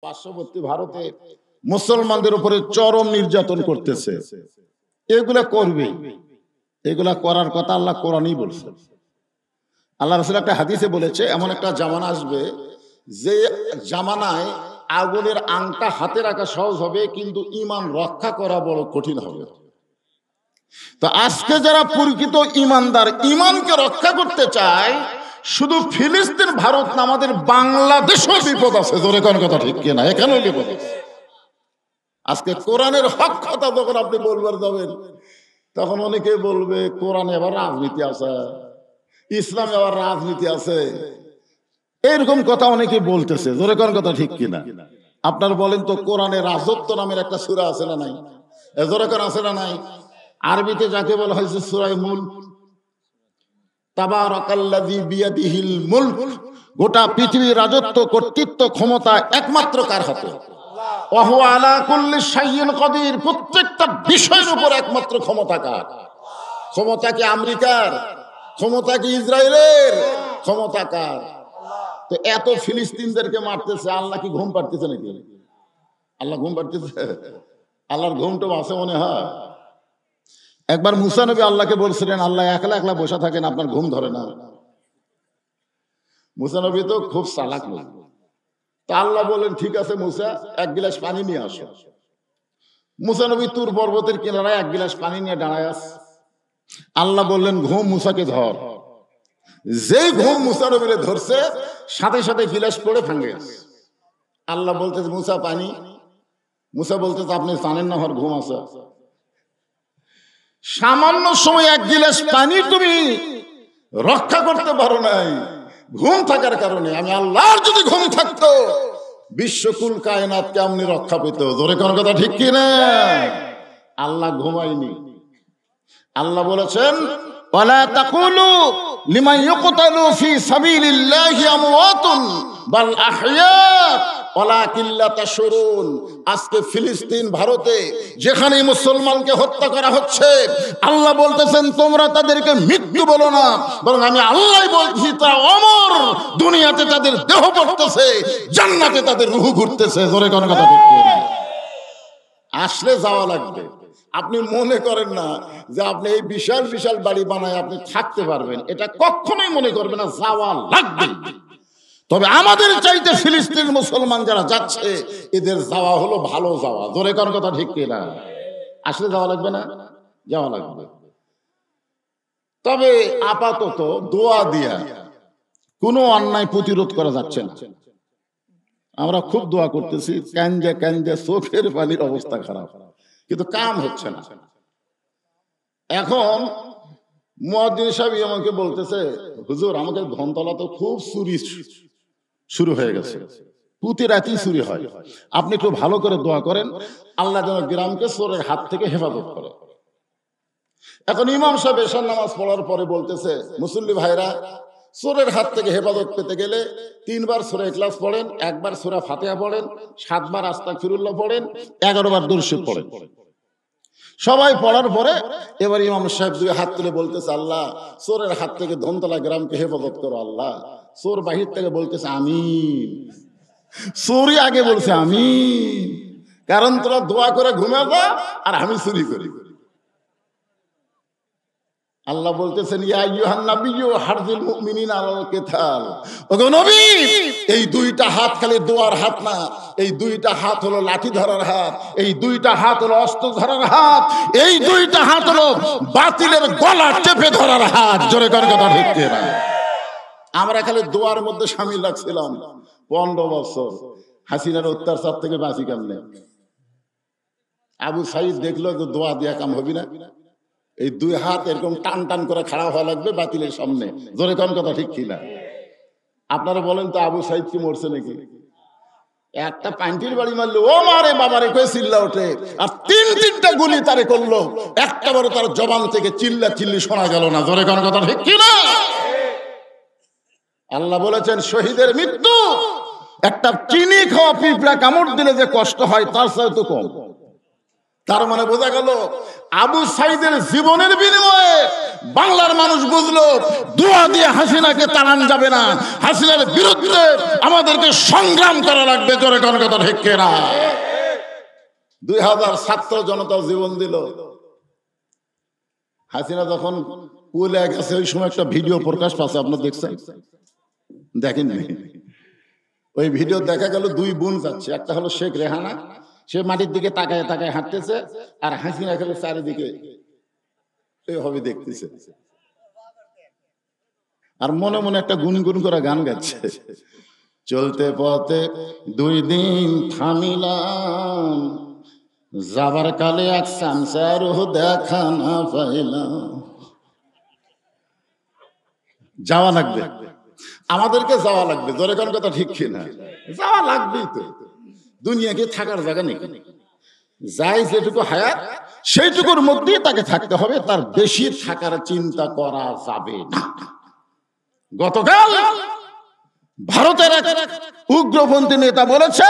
পার্শ্ববর্তী ভারতে মুসলমানদের উপরে চরম নির্যাতন করতেছে। এগুলা করবে, এগুলা করার কথা আল্লাহ কোরআনেই বলছে। আল্লাহ রাসূল একটা হাদিসে বলেছে, এমন একটা জামানা আসবে যে জামানায় আগুনের আংটা হাতে রাখা সহজ হবে, কিন্তু ঈমান রক্ষা করা বড় কঠিন হবে। তো আজকে যারা প্রকৃত ঈমানদার, ঈমানকে রক্ষা করতে চায়, শুধু ফিলিস্তিন ভারত না, আমাদের বাংলাদেশেও বিপদ আছে। জোরে কোন কথা ঠিক কিনা? এখানেও বিপদ আছে। আজকে কোরআনের হক কথা যখন আপনি বলবার যাবেন, তখন অনেকে বলবে কোরআনে আবার রাজনীতি আছে, ইসলামে আবার রাজনীতি আছে, এরকম কথা অনেকে বলতেছে। জোরে কোন কথা ঠিক কিনা? আপনার বলেন তো, কোরআনে রাজত্ব নামের একটা সূরা আছে না নাই? জোরে কোন আছে না নাই? আরবিতে যাকে বলা হয়েছে সূরা মুলক। তাবারাকাল্লাযী বিয়াদিহিল মুলক। গোটা পৃথিবীর রাজত্ব, কর্তৃত্ব, ক্ষমতা একমাত্র কার হাতে? ওয়া হুয়া আলা কুল্লি শাইইন কাদির। প্রত্যেকটা বিষয়ের উপর একমাত্র ক্ষমতা কার? ক্ষমতা কি আমেরিকার? ক্ষমতা কি ইসরায়েলের? ক্ষমতা কার? তো এত ফিলিস্তিনদেরকে মারতেছে, আল্লাহ কি ঘুম পাড়তেছে নাকি? আল্লাহ ঘুম পাড়তেছে? আল্লাহর ঘুমটা আছে মনে হয়। একবার মুসা নবী আল্লাহকে বলছিলেন, আল্লাহ একলা একলা বসে থাকেন, আপনার ঘুম ধরে না? মুসা নবী তো খুব চালাক লোক। তা আল্লাহ বলেন, ঠিক আছে মুসা, এক গিলাস পানি নিয়ে আসো। মুসা নবী তুর পর্বতের কিনারায় এক গিলাস পানি নিয়ে দাঁড়ায় আছে। আল্লাহ বললেন, ঘুম মুসাকে ধর। যেই ঘুম মুসা নবীরে ধরছে, সাথে সাথে গিলাস পড়ে ভাঙে গেছে। আল্লাহ বলতেছে, মুসা পানি। মুসা বলতেছে, আপনি জানেন না আমার ঘুম আছে? সামান্য সময় এক গিলাস পানি তুমি রক্ষা করতে পারো নাই ঘুম থাকার কারণে। আমি আল্লাহর যদি ঘুম থাকতো, বিশ্বকুল কায়নাত কেমনি রক্ষা পেত? জোরে কোন কথা ঠিক কি না? আল্লাহ ঘুমায়নি। আল্লাহ বলেছেন, ওয়ালা তাকুলু লিমান ইউকতালু ফি সাবিলিল্লাহি আমওয়াতুন বাল আহইয়া ওয়ালাকিন লা তাশউরুন। আজকে ফিলিস্তিন ভারতে যেখানে মুসলমানকে হত্যা করা হচ্ছে, আল্লাহ বলতেছেন তোমরা তাদেরকে মৃত্যু বলো না, বরং আমি আল্লাহ বলছি তা অমর। দুনিয়াতে তাদের দেহ পড়তেছে, জান্নাতে তাদের রূহ ঘুরতেছে। জোরে কোন কথা ঠিক কি? আসলে যাওয়া লাগবে। আপনি মনে করেন না যে আপনি এই বিশাল বিশাল বাড়ি বানায় আপনি থাকতে পারবেন, এটা কখনোই মনে করবেন না। যাওয়া লাগবে। তবে আমাদের চাইতে ফিলিস্তিন মুসলমান যারা যাচ্ছে, এদের যাওয়া হলো ভালো যাওয়া। জোরে কোন কথা ঠিক কিনা? আসলে যাওয়া লাগবে না? যাওয়া লাগবে। তবে আপাতত দোয়া দিয়া কোনো অন্যায় প্রতিরোধ করা যাচ্ছে না। আমরা খুব দোয়া করতেছি, কান্দে কান্দে চোখের পানির অবস্থা খারাপ, কিন্তু কাম হচ্ছে না। এখন মুয়াজ্জিন সাহেব আমাকে বলতেছে, হুজুর আমাদের ধনতলা তো খুব চুরি শুরু হয়ে গেছে, প্রতি রাতেই চুরি হয়। আপনি একটু ভালো করে দোয়া করেন, আল্লাহ যেন গ্রামকে চোরের হাত থেকে হেফাজত করে। এখন ইমাম সাহেব এশার নামাজ পড়ার পরে বলতেছে, মুসল্লি ভাইরা, চোরের হাত থেকে হেফাজত পেতে গেলে 3 বার সূরা ইখলাস পড়েন, 1 বার সূরা ফাতিহা পড়েন, 7 বার আস্তাগফিরুল্লাহ পড়েন, 11 বার দুরূদ শরীফ পড়েন। সবাই পড়ার পরে এবার ইমাম সাহেব 2 হাত তুলে বলতেছে, আল্লাহ চোরের হাত থেকে ধনতলা গ্রামকে হেফাজত করো। আল্লাহ চোর বাহির থেকে বলতেছে আমিন। চোরই আগে বলছে আমিন, কারণ তোরা দোয়া করে ঘুমাবা আর আমি চুরি করি। আল্লাহ বলতেছেন, ইয়া আইয়ুহান নাবিয়্যু হারজিল মুমিনিনা আলাল কিতাল। ওগো নবী, এই 2টা হাত খালি দোয়ার হাত না, এই 2টা হাত হলো লাঠি ধরার হাত, এই 2টা হাত হলো অস্ত্র ধরার হাত, এই 2টা হাত হলো বাতিলের গলা চেপে ধরার হাত। জোরে করে কথা ঠিক না? আমরা খালি দোয়ার মধ্যে শামিল লাগছিলাম 15 বছর। হাসিনার অত্যাচার থেকে বাঁচি কেমনে? আবু সাইদ দেখলো যে দোয়া দিয়া কাম হবে না, এই 2 হাত এরকম টান টান করে খাড়া হওয়া লাগবে বাতিলের সামনে। জোরে কোন কথা ঠিক কিনা? আপনারা বলেন তো, আবু সাইদ কি মরছে নাকি? একটা পান্টির বাড়ি মারলো, ও মারে বাবারে কয়ে চিল্লা ওঠে, আর 3-3টা গুলি তারে করলো, একটা বড় তার জবান থেকে চিল্লা চিল্লি শোনা গেল না। জোরে কোন কথা ঠিক কিনা? আল্লাহ বলেছেন, শহীদের মৃত্যু একটা চিনি খাওয়া পিঁপড়া কামড় দিলে যে কষ্ট হয়, তার চেয়ে তো কম। তার মানে বোঝা গেল আবু সাইদের জীবনের বিনিময়ে বাংলার মানুষ বুঝলো দোয়া দিয়ে হাসিনাকে তাড়ান যাবে না, হাসিনার বিরুদ্ধে আমাদেরকে সংগ্রাম করা লাগবে। জোরে কোন কথা ঠিক না? 2000 ছাত্র জনতা জীবন দিল। হাসিনা যখন পুলে গেছে ওই সময় একটা ভিডিও প্রকাশ পাচ্ছে, আপনারা দেখছেন? দেখেননি? ওই ভিডিও দেখা গেল দুই বোন যাচ্ছে, একটা হলো শেখ রেহানা, সে মাটির দিকে তাকায় তাকায় হাঁটতেছে, আর হাসিনা খেলে চারিদিকে এইভাবে দেখতেছে, আর মনে মনে একটা গুনগুন করে গান গাচ্ছে, চলতে পথে 2 দিন থামিলাম, যাবার কালে এক সামসার দেখা না পাইলাম। যাওয়া লাগবে, আমাদেরকে যাওয়া লাগবে। জোরে কোন কথা ঠিক কিনা? যাওয়া লাগবেই তো, দুনিয়াকে থাকার জায়গা নেই। যাই যেটুকু হায়াত সেইটুকুর মধ্যেই তাকে থাকতে হবে, তার বেশি থাকার চিন্তা করা যাবে না। গতকাল ভারতের এক উগ্রপন্থী নেতা বলেছে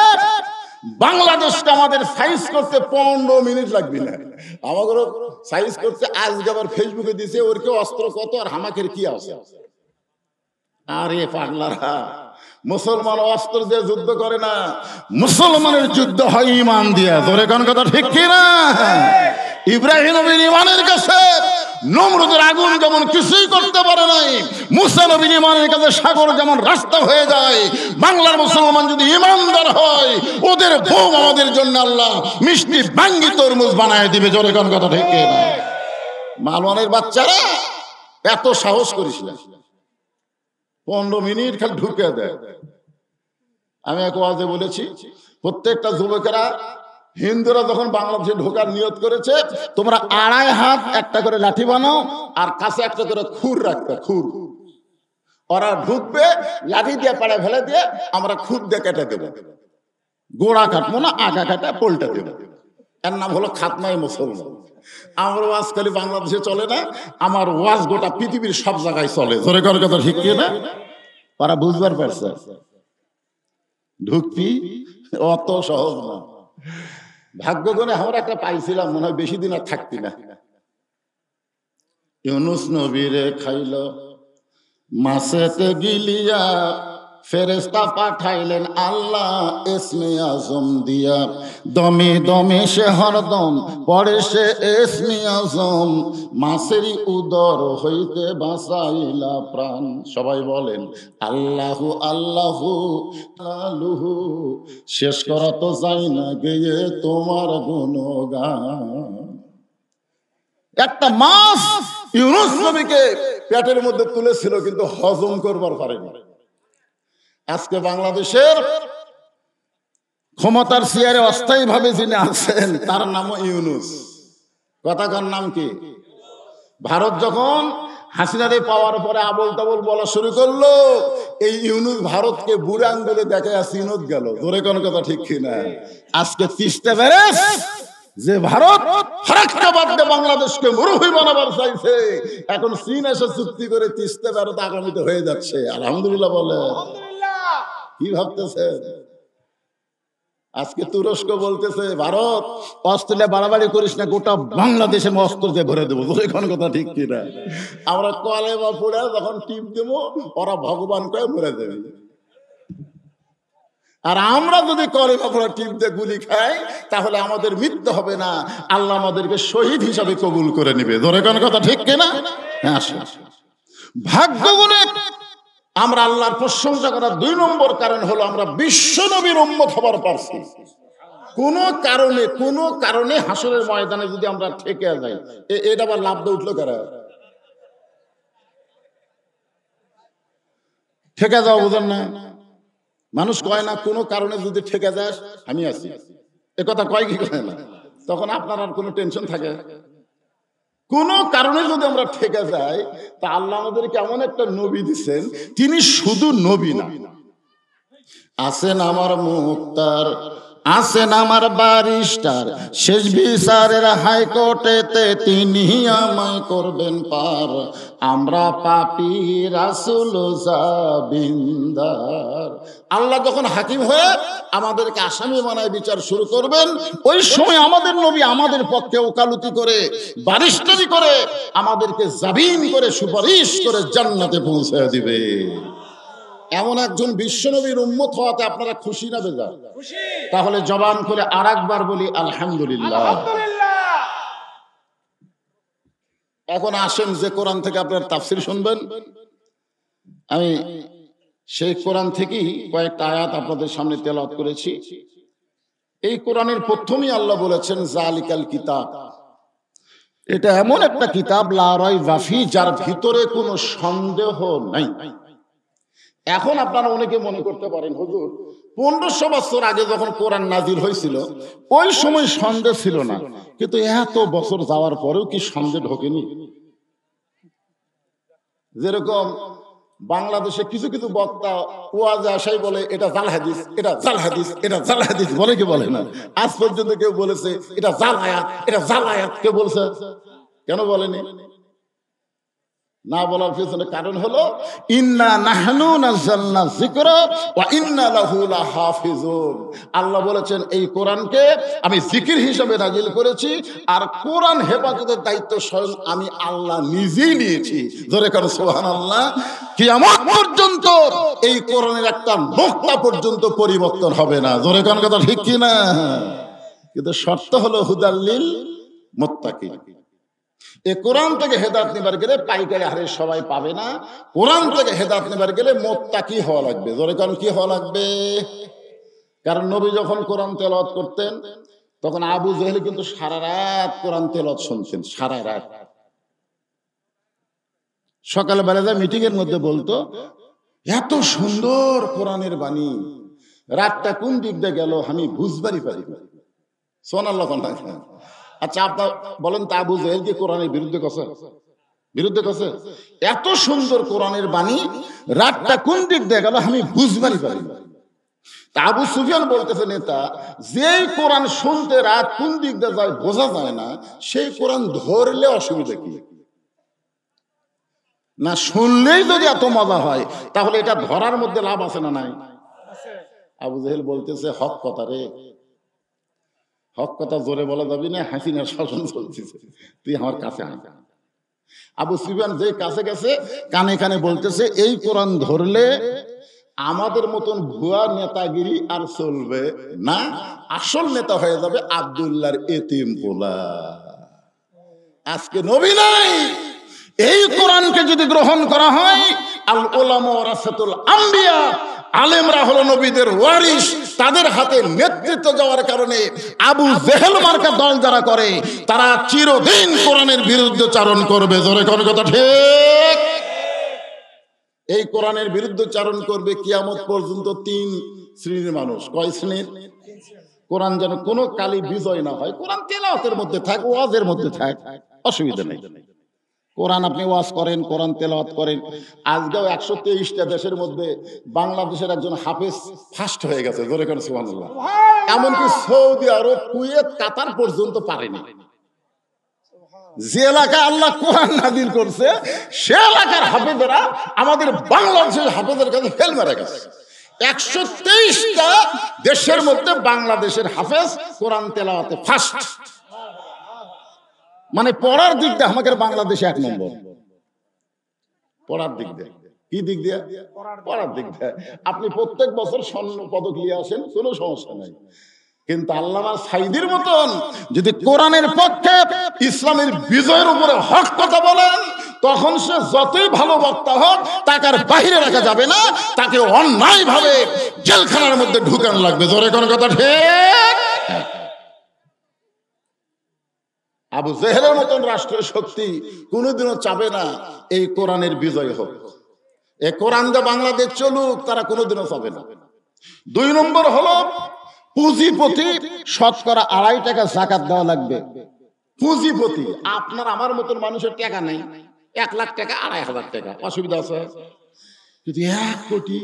বাংলাদেশকে আমাদের সাইজ করতে 15 মিনিট লাগবে না। আমাদের সাইজ করতে আজকে আবার ফেসবুকে দিছে ওর কেউ অস্ত্র কত আর হামাকের কি আছে। আরে পাগলারা, মুসলমান অস্ত্র দিয়ে যুদ্ধ করে না, মুসলমানের যুদ্ধ হয় ঈমান দিয়ে। তোরে কোন কথা ঠিক কি না? ইব্রাহিম নবীর ঈমানের কাছে নমরুদের আগুন যেমন কিছুই করতে পারে নাই, মুসা নবীর ঈমানের কাছে সাগর যেমন রাস্তা হয়ে যায়, বাংলার মুসলমান যদি ঈমানদার হয় ওদের বোম আমাদের জন্য আল্লাহ মিষ্টি বাঙ্গি তরমুজ বানায় দিবে। জোরে কোন কথা ঠিক কি না? মালওয়ানের বাচ্চারা এত সাহস করিস না, 15 মিনিট খালি ঢুকে দেয়। আমি এক ওয়াজে বলেছি প্রত্যেকটা যুবকেরা, হিন্দুরা যখন বাংলাদেশে ঢোকার নিয়ত করেছে, তোমরা 2.5 হাত একটা করে লাঠি বানাও আর কাছে একটা করে খুর রাখবে, খুর। ওরা ঢুকবে, লাঠি দিয়ে পাড়ে ফেলে দিয়ে আমরা খুর দিয়ে কেটে দেবো, গোড়া কাটবো না, আগা কাটা পল্টা দেবো। এর নাম হলো খাতনাই মুসলমান। আমার ওয়াজ খালি বাংলাদেশে চলে না, আমার ওয়াজ গোটা পৃথিবীর সব জায়গায় চলে। ধরে করার কথা ঠিক কি না? ওরা বুঝবার পারছে ঢুকবি অত সহজ না। ভাগ্য গুণে আমরা একটা পাইছিলাম, মনে হয় বেশি দিন আর থাকবি না। ইউনুস নবীরে খাইল মাছেতে গিলিয়া, ফেরেশতা পাঠাইলেন আল্লাহ ইসমে আজম দিয়া, দমে দমে সে হরদম পড়ে সে ইসমে আজম, মাছেরই উদর হইতে বাঁচাইলা প্রাণ। সবাই বলেন আল্লাহু আল্লাহু আল্লাহু, শেষ করা তো যায় না গেয়ে তোমার গুণগান। একটা মাছ ইউনুস নবীকে পেটের মধ্যে তুলেছিল কিন্তু হজম করবার পারেনি। আজকে বাংলাদেশের ক্ষমতার চেয়ারে অস্থায়ী ভাবে যিনি আছেন তার নাম ইউনুস। কথাকার নাম কি? ভারত যখন হাসিনারে পাওয়ার পরে আবল তাবল বলা শুরু করলো, এই ইউনুস ভারতকে বুড়ে আঙ্গুলে দেখায় চিনত গেল। জোরে কোন কথা ঠিক কিনা? আজকে তিস্তা ব্যারেজ যে ভারত ফারাক্কাবাদে বাংলাদেশকে মরুভূমি বানাবার চাইছে, এখন চীন এসে চুক্তি করে তিস্তা ব্যারেজ আগামীতে হয়ে যাচ্ছে। আলহামদুলিল্লাহ বলে। কি ভাবতেছে? আজকে তুরস্ক বলতেছে ভারত অস্ট্রেলিয়া বাড়াবাড়ি করিস না, গোটা বাংলাদেশে অস্ত্র দিয়ে ভরে দেবো। এখন কথা ঠিক কিনা? আমরা কলে বা পুড়ে যখন টিপ দেবো ওরা ভগবান কয়ে মরে দেবে, আর আমরা যদি কলে বা পুরা টিপ দিয়ে গুলি খাই তাহলে আমাদের মৃত্যু হবে না, আল্লাহ আমাদেরকে শহীদ হিসাবে কবুল করে নিবে। ধরে কোন কথা ঠিক কিনা? হ্যাঁ, ভাগ্য গুণে আমরা আল্লাহর প্রশংসা করার 2 নম্বর কারণ হলো আমরা বিশ্ব নবীর উম্মত হবার পারছি। কোন কারণে হাসরের ময়দানে যদি আমরা ঠেকে যাই, এটা আবার লাভ দিয়ে উঠলো কারা? ঠেকে যাওয়া বুঝেন না? মানুষ কয় না কোনো কারণে যদি ঠেকে যাস আমি আছি, এ কথা কয় কি কয় না? তখন আপনার আর কোনো টেনশন থাকে? কোন কারণে যদি আমরা ঠেকে যাই, তা আল্লাহ আমাদেরকে এমন একটা নবী দিচ্ছেন, তিনি শুধু নবী না, আছেন আমার মুক্তার আছেন আমার ব্যারিস্টার, শেষ বিচারের হাইকোর্টেতে তিনি আমায় করবেন পার। আমরা পাপী রাসূল জাবিন্দার। আল্লাহ যখন হাকিম হয়ে আমাদেরকে আসামি বানায় বিচার শুরু করবেন, ওই সময় আমাদের নবী আমাদের পক্ষে ওকালতি করে, বারিস্টারি করে, আমাদেরকে জামিন করে, সুপারিশ করে জান্নাতে পৌঁছে দিবে। এমন একজন বিশ্বনবীর উম্মত হওয়াতে আপনারা খুশি না বেজার? তাহলে জবান করে আরেকবার বলি আলহামদুলিল্লাহ। এখন আসেন যে কোরআন থেকে আপনার তাফসীর শুনবেন, আমি সেই কোরআন থেকেই কয়েকটা আয়াত আপনাদের সামনে তেলাওয়াত করেছি। এই কোরআনের প্রথমেই আল্লাহ বলেছেন জালিকাল কিতাব, এটা এমন একটা কিতাব লা রাইবা ফি, যার ভিতরে কোনো সন্দেহ নাই। এখন আপনারা অনেকে মনে করতে পারেন, হুজুর 1500 বছর আগে যখন কোরআন নাজিল হয়েছিল ওই সময় সন্দেহ ছিল না, কিন্তু এত বছর যাওয়ার পরেও কি সন্দেহ ঢোকেনি? যেরকম বাংলাদেশে কিছু কিছু বক্তা ওয়াজে আসাই বলে এটা জাল হাদিস, এটা জাল হাদিস, এটা জাল হাদিস, বলে কি বলে না? আজ পর্যন্ত কেউ বলেছে এটা জাল আয়াত, এটা জাল আয়াত কেউ বলছে? কেন বলেনি? না বলার পিছনে কারণ হলো ইন্না নাহনু নাযালনা যিকরা ওয়া ইন্না লাহু লাহাফিজুন। আল্লাহ বলেছেন এই কোরআনকে আমি জিকির হিসেবে নাজিল করেছি, আর কোরআন হেফাজতের দায়িত্ব স্বয়ং আমি আল্লাহ নিজেই নিয়েছি। জোরে করে সুবহানাল্লাহ। কিয়ামত পর্যন্ত এই কোরআনের একটা নুকতা পর্যন্ত পরিবর্তন হবে না। জোরে কোন কথা ঠিক কি না? কিন্তু শর্ত হলো হুদাল্লিল মুত্তাকিন। এই কোরআন থেকে হেদায়েত নেবার গেলে পাইকারি হারে সবাই পাবে না। কোরআন থেকে হেদায়েত নেবার গেলে মুত্তাকি হওয়া লাগবে। জোরে কোন কি হওয়া লাগবে? কারণ নবী যখন কোরআন তেলাওয়াত করতেন তখন আবু জেহেল কিন্তু সারা রাত কোরআন তেলাওয়াত শুনতেন, সারা রাত। সকালবেলা যা মিটিং এর মধ্যে বলতো এত সুন্দর কোরআনের বাণী, রাতটা কোন দিক দিয়ে গেল আমি বুঝবারই পারি না। সুবহানাল্লাহ। আচ্ছা আপনার বলেন তো, আবু জেহেল কি কোরআনের বিরুদ্ধে কথা? বিরুদ্ধে কথা? এত সুন্দর কোরআনের বাণী, রাতটা কোন দিক দিয়ে গেল আমি বুঝবারই পারি না। তা আবু সুফিয়ান বলতেছে, নেতা, যেই কোরআন শুনতে রাত কোন দিক দিয়ে যায় বোঝা যায় না, সেই কোরআন ধরলে অসুবিধা কি? না শুনলেই যদি এত মজা হয় তাহলে এটা ধরার মধ্যে লাভ আছে না নাই? আবু জেহেল বলতেছে হক কথা রে, হক কথা জোরে বলা যাবি না, হাসিনার শাসন চলতেছে, তুই আমার কাছে আয়। আবু সুফিয়ান যে কাছে গেছে কানে কানে বলতেছে এই কোরআন ধরলে আমাদের মতন ভুয়া নেতাগিরি আর চলবে না, আসল নেতা হয়ে যাবে আব্দুল্লাহর এতিম পোলা। আজকে নবী নাই, এই কোরআনকে যদি গ্রহণ করা হয়, আল উলামা ওয়ারাসাতুল আম্বিয়া, আলেমরা হলো নবীদের ওয়ারিস, তাদের হাতে নেতৃত্ব যাওয়ার কারণে আবু জেহেল মার্কা দল যারা করে তারা চিরদিন কোরআনের বিরুদ্ধে চারণ করবে। জোরে কোন কথা ঠিক? এই কোরআনের বিরুদ্ধে চারণ করবে কিয়ামত পর্যন্ত 3 শ্রেণীর মানুষ। কয় শ্রেণীর? কোরআন যেন কোনো কালি বিজয় না হয়। কোরআন তেলাওয়াতের মধ্যে থাক, ওয়াজের মধ্যে থাক, অসুবিধা নেই। কোরআন আপনি ওয়াজ করেন, কোরআন তেলাওয়াত করেন। আজকেও 123টা দেশের মধ্যে বাংলাদেশের একজন হাফেজ ফার্স্ট হয়ে গেছে। জোরে করে সুবহানাল্লাহ। এমনকি সৌদি আরব, কুয়েত, কাতার পর্যন্ত পারেনি। যে এলাকা আল্লাহ কোরআন নাযিল করছে সে এলাকার হাফেজরা আমাদের বাংলাদেশের হাফেজের কাছে ফেল মারা গেছে। 123টা দেশের মধ্যে বাংলাদেশের হাফেজ কোরআন তেলাওয়াতে ফার্স্ট। মানে পড়ার দিক দিয়ে আমাদের বাংলাদেশে 1 নম্বর। পড়ার দিক দিয়ে। কি দিক দিয়ে? পড়ার দিক দিয়ে। আপনি প্রত্যেক বছর স্বর্ণ পদক নিয়ে আসেন, কোনো সমস্যা নাই। কিন্তু আল্লামা সাঈদীর মতন যদি কোরআনের পক্ষে, ইসলামের বিজয়ের উপরে হক কথা বলেন, তখন সে যতই ভালো বক্তা হোক তাকে আর বাহিরে রাখা যাবে না, তাকে অন্যায় ভাবে জেলখানার মধ্যে ঢুকানো লাগবে। জোরে কোন কথা ঠিক? আবু জেহেলের মতন রাষ্ট্রের শক্তি কোনোদিনও চাবে না এই কোরআনের বিজয় হোক, এই কোরআন দিয়ে বাংলাদেশ চলুক, তারা কোনোদিনও চাবে না। 2 নম্বর হলো পুঁজিপতি শতকরা 2.5 টাকা যাকাত দেওয়া লাগবে। পুঁজিপতি আপনার আমার মতন মানুষের টাকা নাই, 1 লাখ টাকা 2.5 টাকা, অসুবিধা আছে? কিন্তু 1 কোটি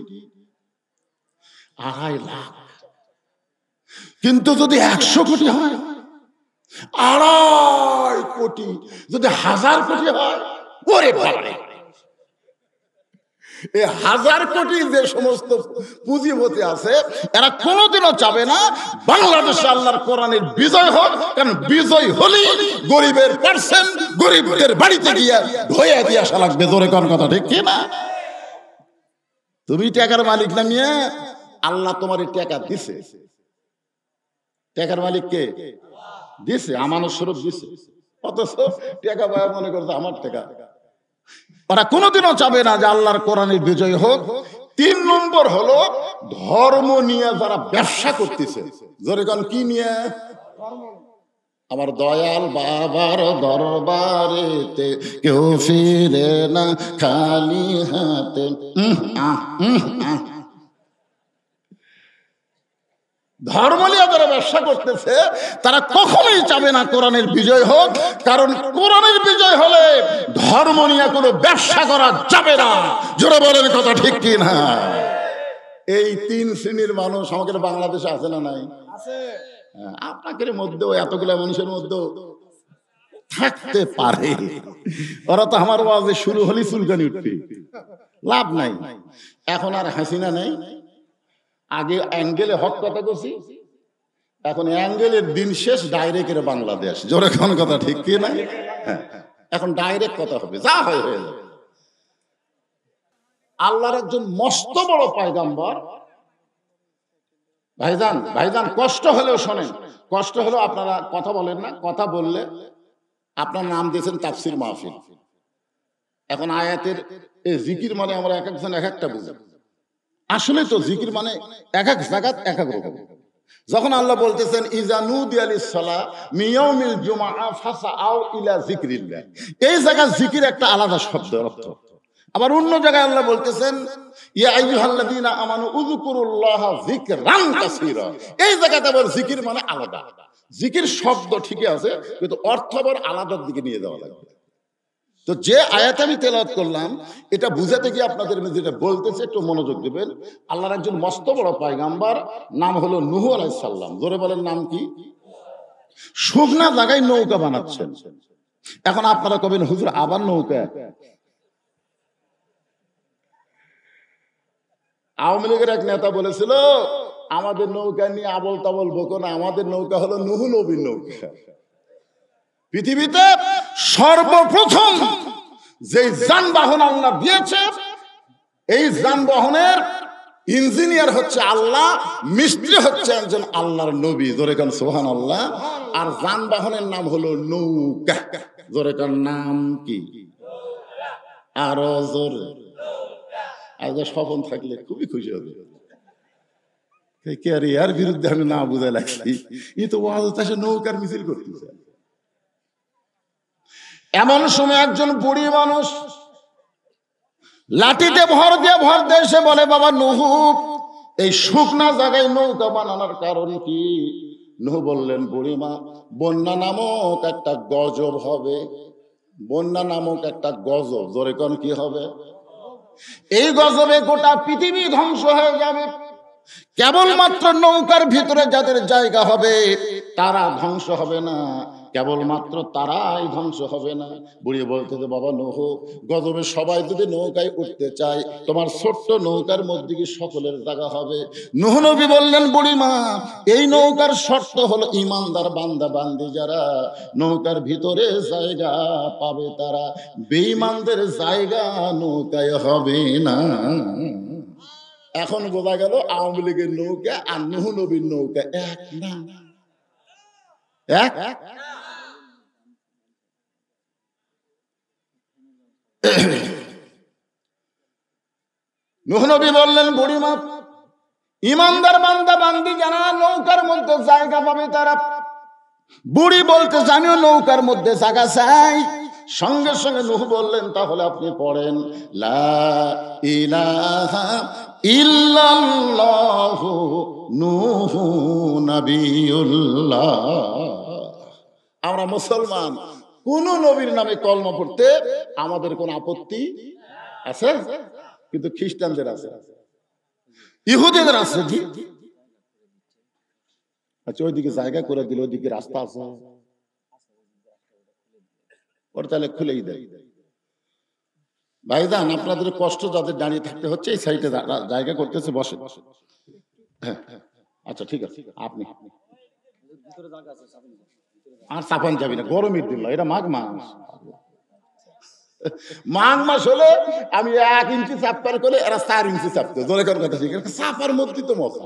2.5 লাখ কিন্তু যদি 100 কোটি হয়, 2.5 কোটি, যদি 1000 কোটি হয়, ওরে বাবা, এই 1000 কোটি যে সমস্ত পুঁজিপতি আছে এরা কোনোদিনও চাবে না বাংলাদেশে আল্লাহর কোরআনের বিজয় হোক, কারণ বিজয় হলেই গরিবের পার্সেন্ট গরিবদের বাড়িতে গিয়ে ধোয়া দিয়ে আসা লাগবে। জোরে কোন কথা ঠিক কি না? তুমি টাকার মালিক না মিয়া, আল্লাহ তোমার টাকা দিছে। টাকার মালিক কে দিছে? আমানত স্বরূপ দিছে। অথচ টাকা পায় মনে করছে আমার টাকা। ওরা কোনোদিনও চাবে না যে আল্লাহর কোরআনের বিজয় হোক। 3 নম্বর হলো ধর্ম নিয়ে যারা ব্যবসা করতেছে। জোরে কোন কি নিয়ে? আমার দয়াল বাবার দরবারেতে কেউ ফিরে না খালি হাতে। ধর্ম নিয়ে যারা ব্যবসা করতেছে তারা কখনোই চাবে না কোরআনের বিজয় হোক, কারণ কোরআনের বিজয় হলে ধর্ম নিয়ে কোনো ব্যবসা করা যাবে না। জোরে বলেন কথা ঠিক কি না? এই 3 শ্রেণীর মানুষ আমাদের বাংলাদেশে আছে না নাই? আপনাদের মধ্যেও এতগুলা মানুষের মধ্যেও থাকতে পারে। ওরা তো আমার ওয়াজে শুরু হলি চুলকানি উঠবে, লাভ নাই। এখন আর হাসিনা নেই, আগে অ্যাঙ্গেলে হক কথা করছি, এখন অ্যাঙ্গেলের দিন শেষ, ডাইরেক্টের বাংলাদেশ। জোরে কোন কথা ঠিক কি না? এখন ডাইরেক্ট কথা হবে, যা হয় হয়ে যাবে। আল্লাহর একজন মস্ত বড় পয়গম্বর। ভাইজান কষ্ট হলেও শোনেন, কষ্ট হলেও আপনারা কথা বলেন না। কথা বললে আপনার নাম দিয়েছেন তাফসির মাহফিল। এখন আয়াতের এই জিকির মানে আমরা এক একজন এক একটা বুঝি। আসলে তো জিকির মানে এক এক জায়গাত এক এক রকম। যখন আল্লাহ বলতেছেন ইজা নুদিয়া লিস-সালাহ মিন ইয়াউমিল জুমআহ ফাসআউ ইলা যিকরিল্লাহ, এই জায়গা জিকির একটা আলাদা শব্দের অর্থ। আবার অন্য জায়গায় আল্লাহ বলতেছেন ইয়া আইয়ুহাল্লাযীনা আমানু উযকুরুল্লাহা যিকরান কাসীরা, এই জায়গাতে আবার জিকির মানে আলাদা। জিকির শব্দ ঠিকই আছে, কিন্তু অর্থ আবার আলাদার দিকে নিয়ে যাওয়া লাগবে। তো যে আয়াত আমি তেলাওয়াত করলাম এটা বুঝাতে গিয়ে আপনাদের যেটা বলতেছে একটু মনোযোগ দিবেন। আল্লাহর একজন মস্ত বড় পয়গম্বর, নাম হলো নূহ আলাইহিস সালাম। জোরে বলেন নাম কি? শুকনা জায়গায় নৌকা বানাচ্ছেন। এখন আপনারা কবেন হুজুর আবার নৌকা? আওয়ামী লীগের এক নেতা বলেছিল আমাদের নৌকা নিয়ে আবল তাবল বকো না, আমাদের নৌকা হলো নূহ নবীর নৌকা। পৃথিবীতে সর্বপ্রথম যে যানবাহন আল্লাহ দিয়েছে, এই যানবাহনের ইঞ্জিনিয়ার হচ্ছে আল্লাহ, মিস্ত্রি হচ্ছে একজন আল্লাহর নবী। জোরে কান সুবহানাল্লাহ। আর যানবাহনের নাম হলো নৌকা। জোরে কান নাম কি? আরো জোরে। আজ স্বপন থাকলে খুবই খুশি হবে। কে আর এর বিরুদ্ধে আমি না বুঝাই লাগছি, ই তো ওয়াজ তাসে নৌকার মিছিল করতেছে। এমন সময় একজন বুড়ি মানুষ লাঠিতে ভর দিয়ে এসে বলে বাবা নূহ, এই শুকনা জায়গায় নৌকা বানানোর কারণ কি? নূহ বললেন বুড়িমা, বন্যা নামক একটা গজব হবে। বন্যা নামক একটা গজব। জোরে কোন কি হবে? এই গজবে গোটা পৃথিবী ধ্বংস হয়ে যাবে। কেবলমাত্র নৌকার ভিতরে যাদের জায়গা হবে তারা ধ্বংস হবে না, কেবলমাত্র তারাই ধ্বংস হবে না। বুড়ি বলতেছে বাবা নূহ, গজবে সবাই যদি নৌকায় উঠতে চায়, তোমার ছোট্ট নৌকার মধ্যে কি সকলের জায়গা হবে? নূহ নবী বললেন বুড়িমা, এই নৌকার শর্ত হলো ঈমানদার বান্দা বান্দি যারা নৌকার ভিতরে জায়গা পাবে তারা, বেঈমানদের জায়গা নৌকায় হবে না। এখন বোঝা গেল আওয়ামী লীগের নৌকা আর নূহ নবীর নৌকা এক না। এক নূহ নবী বললেন বুড়িমা, ঈমানদার বান্দা বান্দি যারা নৌকার মধ্যে জায়গা পাবে তারা। বুড়ি বলতে জানিও নৌকার মধ্যে জায়গা চাই। সঙ্গে সঙ্গে নূহ বললেন তাহলে আপনি পড়েন লা ইলাহা ইল্লাল্লাহু নূহু নবিয়ুল্লাহ। আমরা মুসলমান, কোন নবীর নামে কলমা পড়তে আমাদের কোন আপত্তি আছে? কিন্তু খ্রিস্টানদের আছে, ইহুদিদের আছে। আচ্ছা, ওইদিকে জায়গা করে দিল, ওইদিকে রাস্তা আছে, ওর তাহলে খুলেই দেয়। ভাইজান, আপনাদের কষ্ট, যাদের দাঁড়িয়ে থাকতে হচ্ছে এই সাইডে জায়গা করতেছে, বসে। হ্যাঁ, আচ্ছা ঠিক আছে, আপনি আর চাপান যাবি না, গরমের দিন, এটা মাঘ মাস। মাঘ মাস হলে আমি 1 ইঞ্চি চাপার করে এরা 4 ইঞ্চি চাপতো, জোরে কোন কথা, ঠিক আছে, চাপার মধ্যে তো মজা।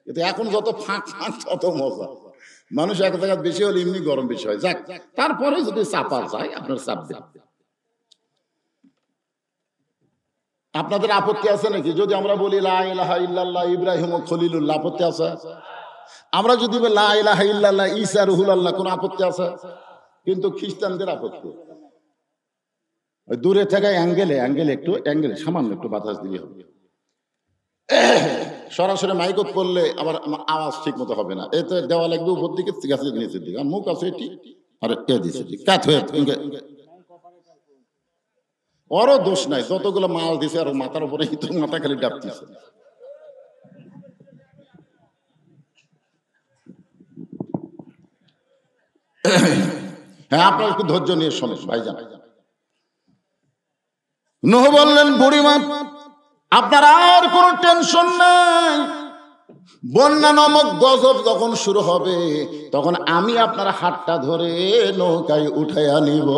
কিন্তু এখন যত ফাঁক ফাঁক তত মজা। মানুষ এক জায়গা বেশি হলে এমনি গরম বেশি হয়, যাক, তারপরে যদি চাপা যায় আপনার চাপ দেন। আপনাদের আপত্তি আছে নাকি যদি আমরা বলি লা ইলাহা ইল্লাল্লাহ ইব্রাহিম খলিলুল্লাহ? আপত্তি আছে? আমরা যদি বলি লা ইলাহা ইল্লাল্লাহ ঈসা রুহুল্লাহ, কোন আপত্তি আছে? কিন্তু খ্রিস্টানদের আপত্তি। দূরে থেকে অ্যাঙ্গেলে সামান্য একটু বাতাস দিলে হবে। সরাসরি মাইকত করলে আবার আওয়াজ ঠিক মতো হবে না, এতে দেওয়া লাগবে উপর দিকে, গাছের নিচের দিকে, মুখ আছে এটি আর এ দিছে কাত হয়ে। ওরও দোষ নাই, যতগুলো মাল দিছে আর মাথার উপরে মাথা খালি ডাবতেছে। হ্যাঁ, আপনার একটু ধৈর্য নিয়ে শোনেন ভাইজান। নূহ বললেন, বুড়িমা আপনার আর কোনো টেনশন নাই, বন্যা নামক গজব যখন শুরু হবে তখন আমি আপনার হাতটা ধরে নৌকায় উঠাইয়া নিব।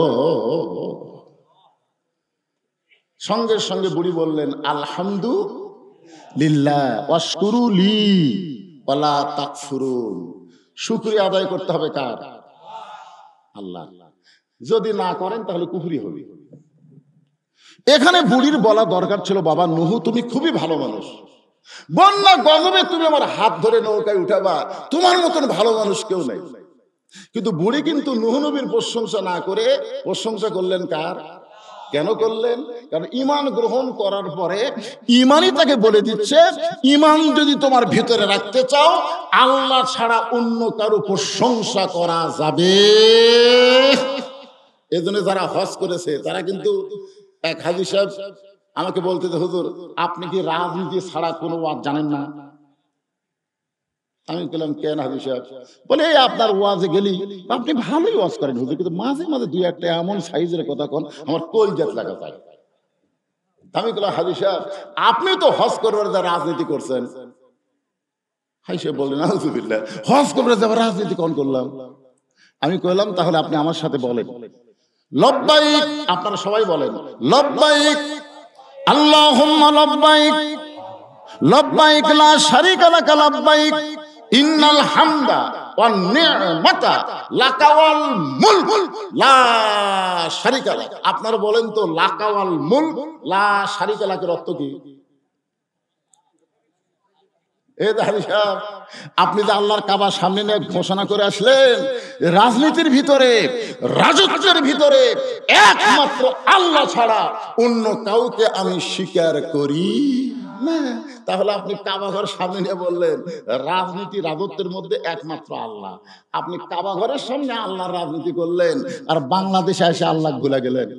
সঙ্গে সঙ্গে বুড়ি বললেন, আলহামদুলিল্লাহ ওয়াশকুরু লি ওয়ালা তাকফুরুন। শুকরিয়া আদায় করতে হবে কার? আল্লাহ। যদি না করেন তাহলে কুফরি হবে। এখানে বুড়ির বলা দরকার ছিল, বাবা নূহ তুমি খুবই ভালো মানুষ, বন্যা গজবে তুমি আমার হাত ধরে নৌকায় উঠাবা, তোমার মতন ভালো মানুষ কেউ নাই। কিন্তু বুড়ি কিন্তু নূহ নবীর প্রশংসা না করে প্রশংসা করলেন কার? কেন করলেন? কারণ ঈমান গ্রহণ করার পরে ঈমানই তাকে বলে দিচ্ছে, ঈমান যদি তোমার ভিতরে রাখতে চাও আল্লাহ ছাড়া অন্য কারো প্রশংসা করা যাবে। এজন্য যারা হজ করেছে তারা কিন্তু, এক হাজী সাহেব আমাকে বলতে, হুজুর আপনি কি রাজনীতি ছাড়া কোনো ওয়াজ জানেন না? আমি বললাম, কেন হাজী সাহেব? বলে, আপনার ওয়াজে গেলি আপনি ভালোই ওয়াজ করেন হুজুর, কিন্তু মাঝে মাঝে দুই একটা এমন সাইজের কথা কোন আমার কলজাত লাগা যায়। আমি বললাম, হাজী সাহেব আপনি তো হজ করবার যা রাজনীতি করছেন। হাই সাহেব বললেন, আউযুবিল্লাহ, হজ করবার যা রাজনীতি কোন করলাম? আমি কইলাম, তাহলে আপনি আমার সাথে বলেন লব্বাইক। আপনারা সবাই বলেন লব্বাইক আল্লাহুম্মা লব্বাইক লব্বাইক লা শারীকা লাকা লব্বাইক ইন্নাল হামদা ওয়ান নি'মাতা লাকা ওয়াল মুলক লা শারীকা লাক। আপনারা বলেন তো লাকা ওয়াল মুলক লা শারীকা লাকের অর্থ কি? আপনি যে আল্লাহর কাবা সামনে নিয়ে ঘোষণা করে আসলেন, রাজনীতির ভিতরে, রাজত্বের ভিতরে একমাত্র আল্লাহ ছাড়া অন্য কাউকে আমি স্বীকার করি না। তাহলে আপনি কাবা ঘর সামনে নিয়ে বললেন রাজনীতি রাজত্বের মধ্যে একমাত্র আল্লাহ, আপনি কাবা ঘরের সামনে আল্লাহর রাজনীতি করলেন আর বাংলাদেশে এসে আল্লাহ ভুলে গেলেন।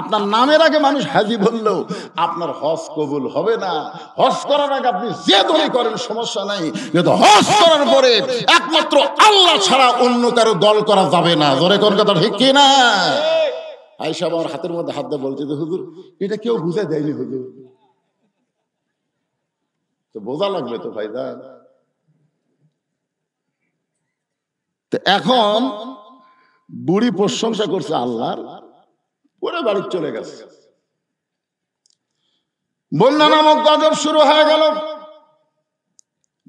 আপনার নামের আগে মানুষ হাজি বললেও আপনার হজ কবুল হবে না। হজ করার আগে আপনি যে দলই করেন সমস্যা নাই, কিন্তু হজ করার পরে একমাত্র আল্লাহ ছাড়া অন্য কারো দল করা যাবে না। জোরে কোন কথা ঠিক কি না? আয়েশা আমার হাতের মধ্যে হাত দিয়ে বলছে যে হুজুর এটা কেউ বুঝে দেয়নি হুজুর। তো বোঝা লাগবে তো ভাইজান। তো এখন বুড়ি প্রশংসা করছে আল্লাহর, পরে বাড়ি চলে গেছে। বন্যা নামক গজব শুরু হয়ে গেল।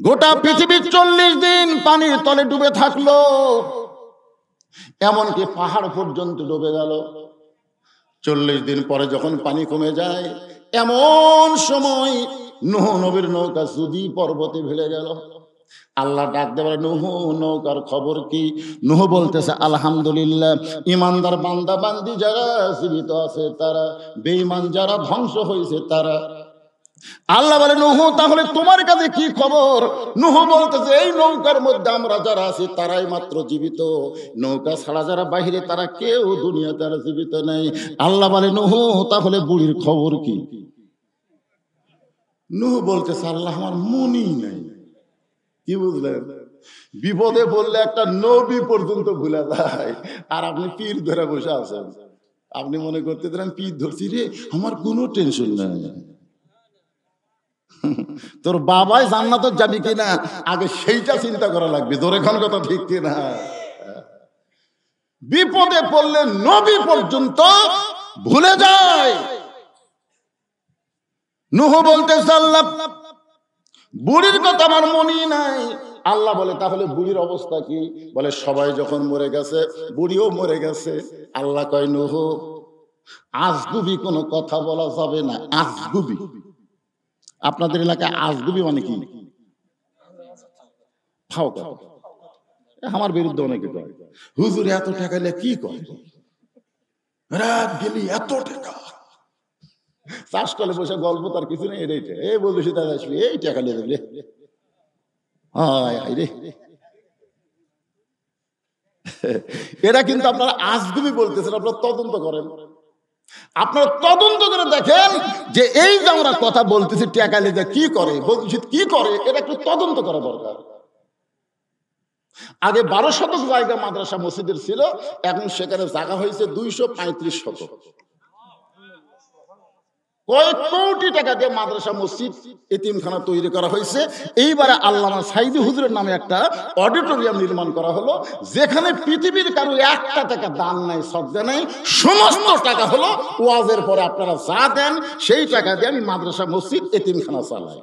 গোটা পৃথিবী 40 দিন পানির তলে ডুবে থাকলো, এমনকি পাহাড় পর্যন্ত ডুবে গেল। 40 দিন পরে যখন পানি কমে যায়, এমন সময় নূহ নবীর নৌকা সুদি পর্বতে ভিড়ে গেল। আল্লাহ ডাক দেবার, নূহ নৌকার খবর কি? নূহ বলতেছে আলহামদুলিল্লাহ, ইমানদার বান্দা বান্দি যারা জীবিত আছে তারা, বেঈমান যারা ধ্বংস হয়েছে তারা। আল্লাহ বলে, নূহ তাহলে তোমার কাছে কি খবর? নূহ বলতেছে এই নৌকার মধ্যে আমরা যারা আছি তারাই মাত্র জীবিত, নৌকা ছাড়া যারা বাহিরে তারা কেউ দুনিয়াতে আর জীবিত নেই। আল্লাহ বলে, নূহ তাহলে বুড়ির খবর কি? নূহ বলতেছে আল্লাহ আমার মনই নাই। কি বুঝলেন? বিপদে পড়লে একটা নবী পর্যন্ত ভুলে যায়, আর আপনি পীর ধরে বসে আছেন। আপনি মনে করতে দেন পীর ধরছি রে, আমার কোনো টেনশন নাই। তোর বাবাই জান্নাতে যাবি কিনা আগে সেইটা চিন্তা করা লাগবে। জোরে খান কথা ঠিক কিনা? বিপদে পড়লে নবী পর্যন্ত ভুলে যায়। নূহ বলতেছে আল্লাহ বুড়ির কথা আমার মনেই নাই। আল্লাহ বলে তাহলে বুড়ির অবস্থা কি? বলে সবাই যখন মরে গেছে বুড়িও মরে গেছে। আল্লাহ কয় নূহ আজগুবি কোনো কথা বলা যাবে না। আজগুবি, আপনাদের এলাকায় আজগুবি মানে কি? ফাও কথা। আমার বিরুদ্ধে অনেকে কয় হুজুর এত টাকা নিয়ে কি করে, রাত গেলি এত টাকা চাষ করলে বসে গল্প, তার কিছু নেই। এটাই এই বলবি দাদা আসবি এই টাকা নিয়ে দেবে রে। এরা কিন্তু আপনারা আজগুবি বলতেছেন। আপনারা তদন্ত করেন, আপনারা তদন্ত করে দেখেন যে এই যে আমরা কথা বলতেছি টাকা নিয়ে কি করে, বলছি কি করে, এটা একটু তদন্ত করা দরকার। আগে 12 শতক জায়গা মাদ্রাসা মসজিদের ছিল, এখন সেখানে জায়গা হয়েছে 235 শতক। কয়েক কোটি টাকা দিয়ে মাদ্রাসা মসজিদ এতিমখানা তৈরি করা হয়েছে। এইবারে আল্লামা সাইদি হুজুরের নামে একটা অডিটোরিয়াম নির্মাণ করা হলো, যেখানে পৃথিবীর কারো 1 টাকা দান নাই, সদকা নাই, সমস্ত টাকা হলো ওয়াজের পরে আপনারা যা দেন সেই টাকা দিয়ে আমি মাদ্রাসা মসজিদ এতিমখানা চালাই।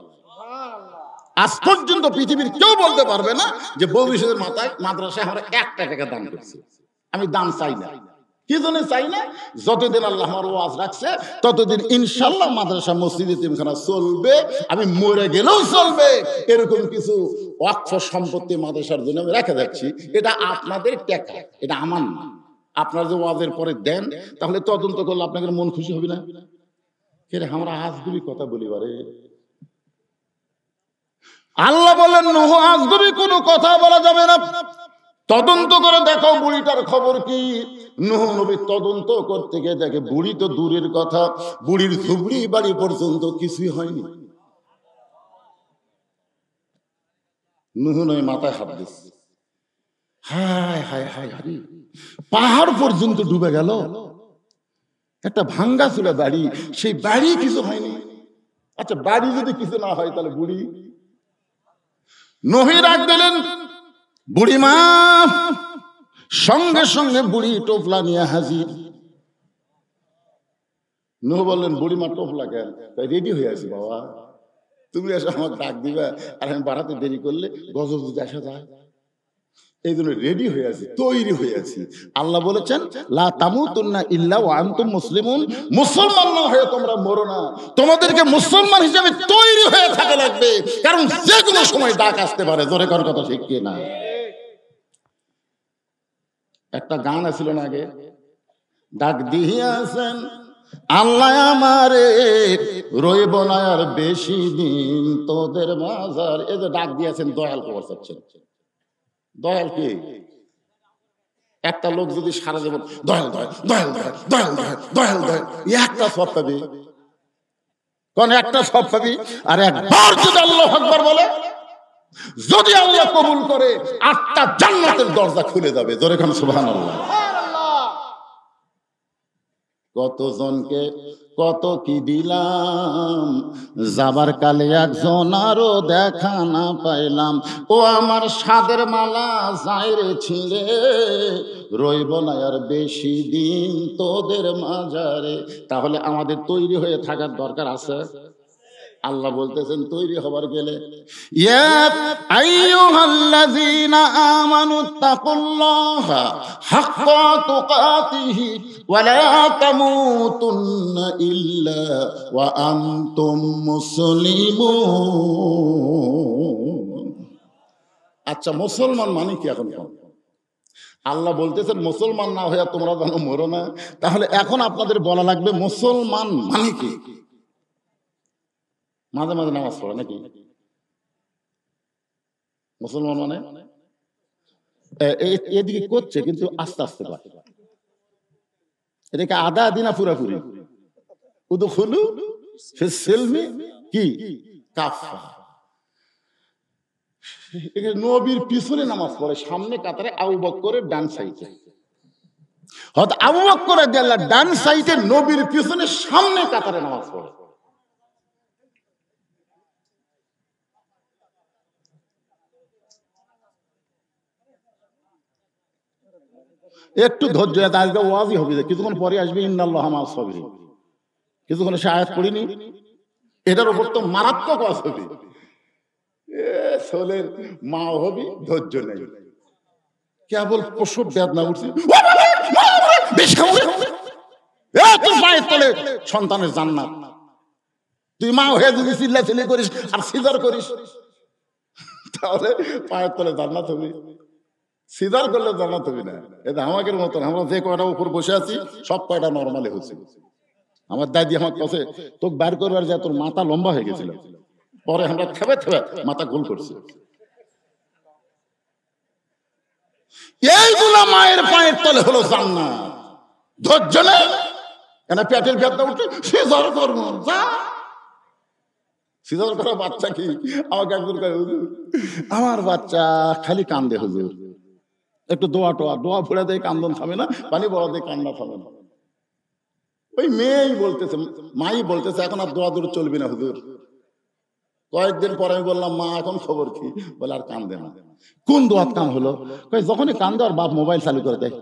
আজ পর্যন্ত পৃথিবীর কেউ বলতে পারবে না যে ভবিষ্যতের মাথায় মাদ্রাসায় আমরা 1 টাকা দান করছি। আমি দান চাই না। কি জন্য চাই না? যতদিন আল্লাহ আমার ওয়াজ রাখছে ততদিন ইনশাআল্লাহ মাদ্রাসা মসজিদ এতিমখানা চলবে, আমি মরে গেলেও চলবে। এরকম কিছু ওয়াকফ সম্পত্তি মাদ্রাসার জন্য আমি রেখে যাচ্ছি। এটা আপনাদের টাকা, এটা আমার না। আপনারা যে ওয়াজের পরে দেন, তাহলে তদন্ত করলে আপনাদের মন খুশি হবে না? আমরা আজগুবি কথা বলি বারে। আল্লাহ বলেন নূহ আজগুবি কোনো কথা বলা যাবে না, তদন্ত করে দেখো বুড়িটার খবর কি। নূহ নবী তদন্ত করতে গিয়ে দেখে বুড়ি তো দূরের কথা, বুড়ির ঝুপড়ি বাড়ি পর্যন্ত কিছুই হয়নি। নূহ নবী মাথায় হাত দিচ্ছে, হায় হায় হায় হায়, পাহাড় পর্যন্ত ডুবে গেল। একটা ভাঙ্গা চুলা বাড়ি, সেই বাড়ি কিছু হয়নি। আচ্ছা বাড়ি যদি কিছু না হয় তাহলে বুড়ি? নূহ ডাক দিলেন বুড়ি মা, সঙ্গে সঙ্গে বুড়ি টোপলা নিয়ে হাজির। নূহ বললেন বুড়িমা টোপলা কেন? রেডি হয়ে আছি বাবা, তুমি এসে আমাকে ডাক দিবা, আর আমি বাড়াতে দেরি করলে গজব যদি আসা যায়, এই জন্য রেডি হয়ে আছি, তৈরি হয়ে আছি। আল্লাহ বলেছেন লা তামুতুন্না ইল্লা ওয়া আনতুম মুসলিমুন, মুসলমান না হয়ে তোমরা মরো না, তোমাদেরকে মুসলমান হিসেবে তৈরি হয়ে থাকা লাগবে, কারণ যে কোনো সময় ডাক আসতে পারে। জোরে কার কথা ঠিক কি না? একটা গান আছিল না আগে, ডাক দিয়াছেন আল্লাহ আমারে, রইব না আর বেশি দিন তোদের মাঝার। এই যে ডাক দিয়েছেন দয়াল খবর চাচ্ছেন। দয়াল কি? একটা লোক যদি সারা জীবন দয়াল দয়াল দয়াল দয়াল দয়াল দয়াল দয়াল দয়াল, একটা সব পাবি, কোন একটা সব পাবি। আর একবার যদি আল্লাহু আকবার বলে, যদি আল্লাহ কবুল করে 8টা জান্নাতের দরজা খুলে যাবে। জোরে কান সুবহানাল্লাহ। কতজনকে কত কি দিলাম, যাবার কালে একজন আরো দেখা না পাইলাম। ও আমার সাদের মালা যাইরে ছিঁড়ে, রইব না আর বেশি দিন তোদের মাঝারে। তাহলে আমাদের তৈরি হয়ে থাকার দরকার আছে। আল্লাহ বলতেছেন তৈরি হবার গেলে ইয়া আইয়ুহাল্লাযীনা আমানুত্তাকুল্লাহা হাক্কা তুকাতিহি ওয়া লা তামুতুন্না ইল্লা ওয়া আনতুম মুসলিমুন। আচ্ছা মুসলমান মানে কি? এখন আল্লাহ বলতেছেন মুসলমান না হয়ে তোমরা যেন মরো না। তাহলে এখন আপনাদের বলা লাগবে মুসলমান মানে কি? মাঝে মাঝে নামাজ পড়ে নাকি? মুসলমান মানে এদিকে করছে কিন্তু আস্তে আস্তে পারে। এটাকে আদা দিনা পুরাপুরি উদখুলু ফিস সিলমি কি কাফা। নবীর পিছনে নামাজ পড়ে, সামনে কাতারে আবু বকরের ডান সাইডে। হয়তো আবু বকর রাদিয়াল্লাহু আনহু ডান সাইডে, নবীর পিছনে সামনে কাতারে নামাজ পড়ে। একটু ধৈর্য, আজকে ওয়াজই হবে, কিছুক্ষণ পরে আসবে ইন্নাল্লাহা মাআস সাবিরিন। কিছুক্ষণ সে আয়াত পড়িনি, এটার উপর তো মারাত্মক ওয়াজ হবে। সোলের মা হবি, ধৈর্য নেই, কেবল প্রসব বেদনা উঠছে, তোর পায়ের তলে সন্তানের জান্নাত। তুই মা হয়ে যদি চিল্লাচিল্লি করিস আর সিজার করিস, তাহলে পায়ের তলে জান্নাত হবে। সিজার করলে জান্নাত হবে না। এটা আমাদের মতন, আমরা যে কয়টা উপর বসে আছি সব কয়টা নর্মালে হচ্ছে। আমার দাদি আমার কাছে তোকে বার করবার যায়, তোর মাথা লম্বা হয়ে গেছিল, পরে আমরা থেবে থেবে মাথা গোল করছি। এইগুলা মায়ের পায়ের তলে হলো জান্নাত। ধৈর্য নেই, কেন পেটের ব্যথা উঠে সিজার করবো, যা সিজার করা বাচ্চা কি? আমাকে একজন কয়, হুজুর আমার বাচ্চা খালি কান্দে, হুজুর একটু দোয়া ফুড়ে দেয়, কান্দন থামে না, পানি বড়া দেয়, কান্না থামে না। ওই মেয়েই বলতেছে, মাই বলতেছে এখন আর দোয়া দূর চলবি না হুজুর। কয়েকদিন পরে আমি বললাম, মা এখন খবর কি? বলে আর কান্দে না। কোন দোয়াত কাম হলো? যখনই কান্দে আর বাপ মোবাইল চালু করে দেয়,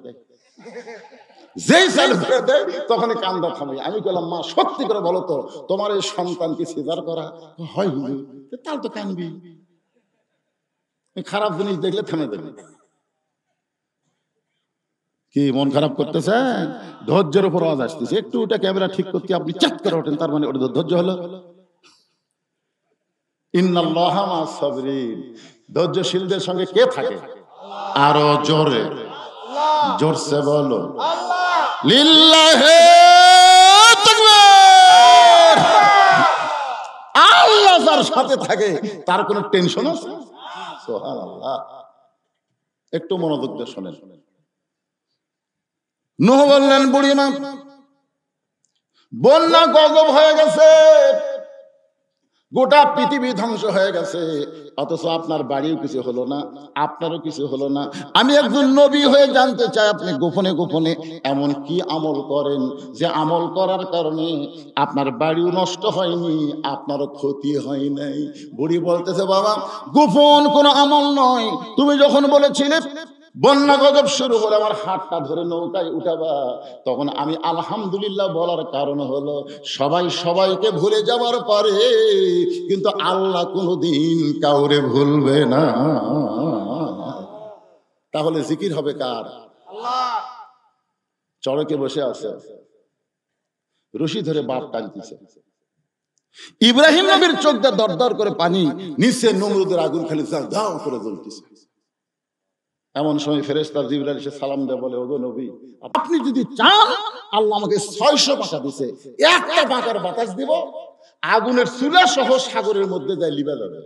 যেই চালু করে দেয় তখনই কান্দা থামে। আমি বললাম, মা সত্যি করে বলো তো, তোমার এই সন্তান কি সিজার করা হয়? হুজুর তাহলে তো কানবি, খারাপ জিনিস দেখলে থেমে দেবে। কি মন খারাপ করতেছে? ধৈর্যের উপর আওয়াজ আসতেছে, একটু ওটা ক্যামেরা ঠিক করতে আপনি চাপ করে ওঠেন, তার মানে ওটা ধৈর্য হলো। ইন্নাল্লাহা মাআস সাবিরিন, ধৈর্যশীলদের সঙ্গে কে থাকে? আরো জোরে, জোরসে বলো লিল্লাহি তাকবীর। আল্লাহ যার সাথে থাকে তার কোনো টেনশন আছে? সুবহানাল্লাহ। একটু মনোযোগ দিয়ে শুনেন। নূহ বললেন, বুড়িমা বন্যা গজব হয়ে গেছে, গোটা পৃথিবী ধ্বংস হয়ে গেছে, অথচ আপনার বাড়িও কিছু হলো না, আপনারও কিছু হলো না। আমি একজন নবী হয়ে জানতে চাই, আপনি গোপনে গোপনে এমন কি আমল করেন যে আমল করার কারণে আপনার বাড়িও নষ্ট হয়নি, আপনারও ক্ষতি হয় নাই? বুড়ি বলতেছে, বাবা গোপন কোনো আমল নয়, তুমি যখন বলেছিলে বন্যা গজব শুরু হলে আমার হাতটা ধরে নৌকায় উঠাবা, তখন আমি আলহামদুলিল্লাহ বলার কারণ হলো সবাই সবাইকে ভুলে যাবার পরে কিন্তু আল্লাহ কোনোদিন কাউরে ভুলবে না। তাহলে জিকির হবে কার? আল্লাহ। চড়কে বসে আছে, রশি ধরে বাপ টানতেছে, ইব্রাহিম নবীর চোখ দিয়ে দরদর করে পানি, নিচে নমরুদের আগুন খালি দাও করে জ্বলতেছে। এমন সময় ফেরেশতা জিবরাইল এসে সালাম দেয়, বলে, ওগো নবী, আপনি যদি চান আল্লাহ আমাকে 600 পাকা দিছে, একটা পাকার বাতাস দিব, আগুনের চুলা সহ সাগরের মধ্যে যায় লিবা যাবে।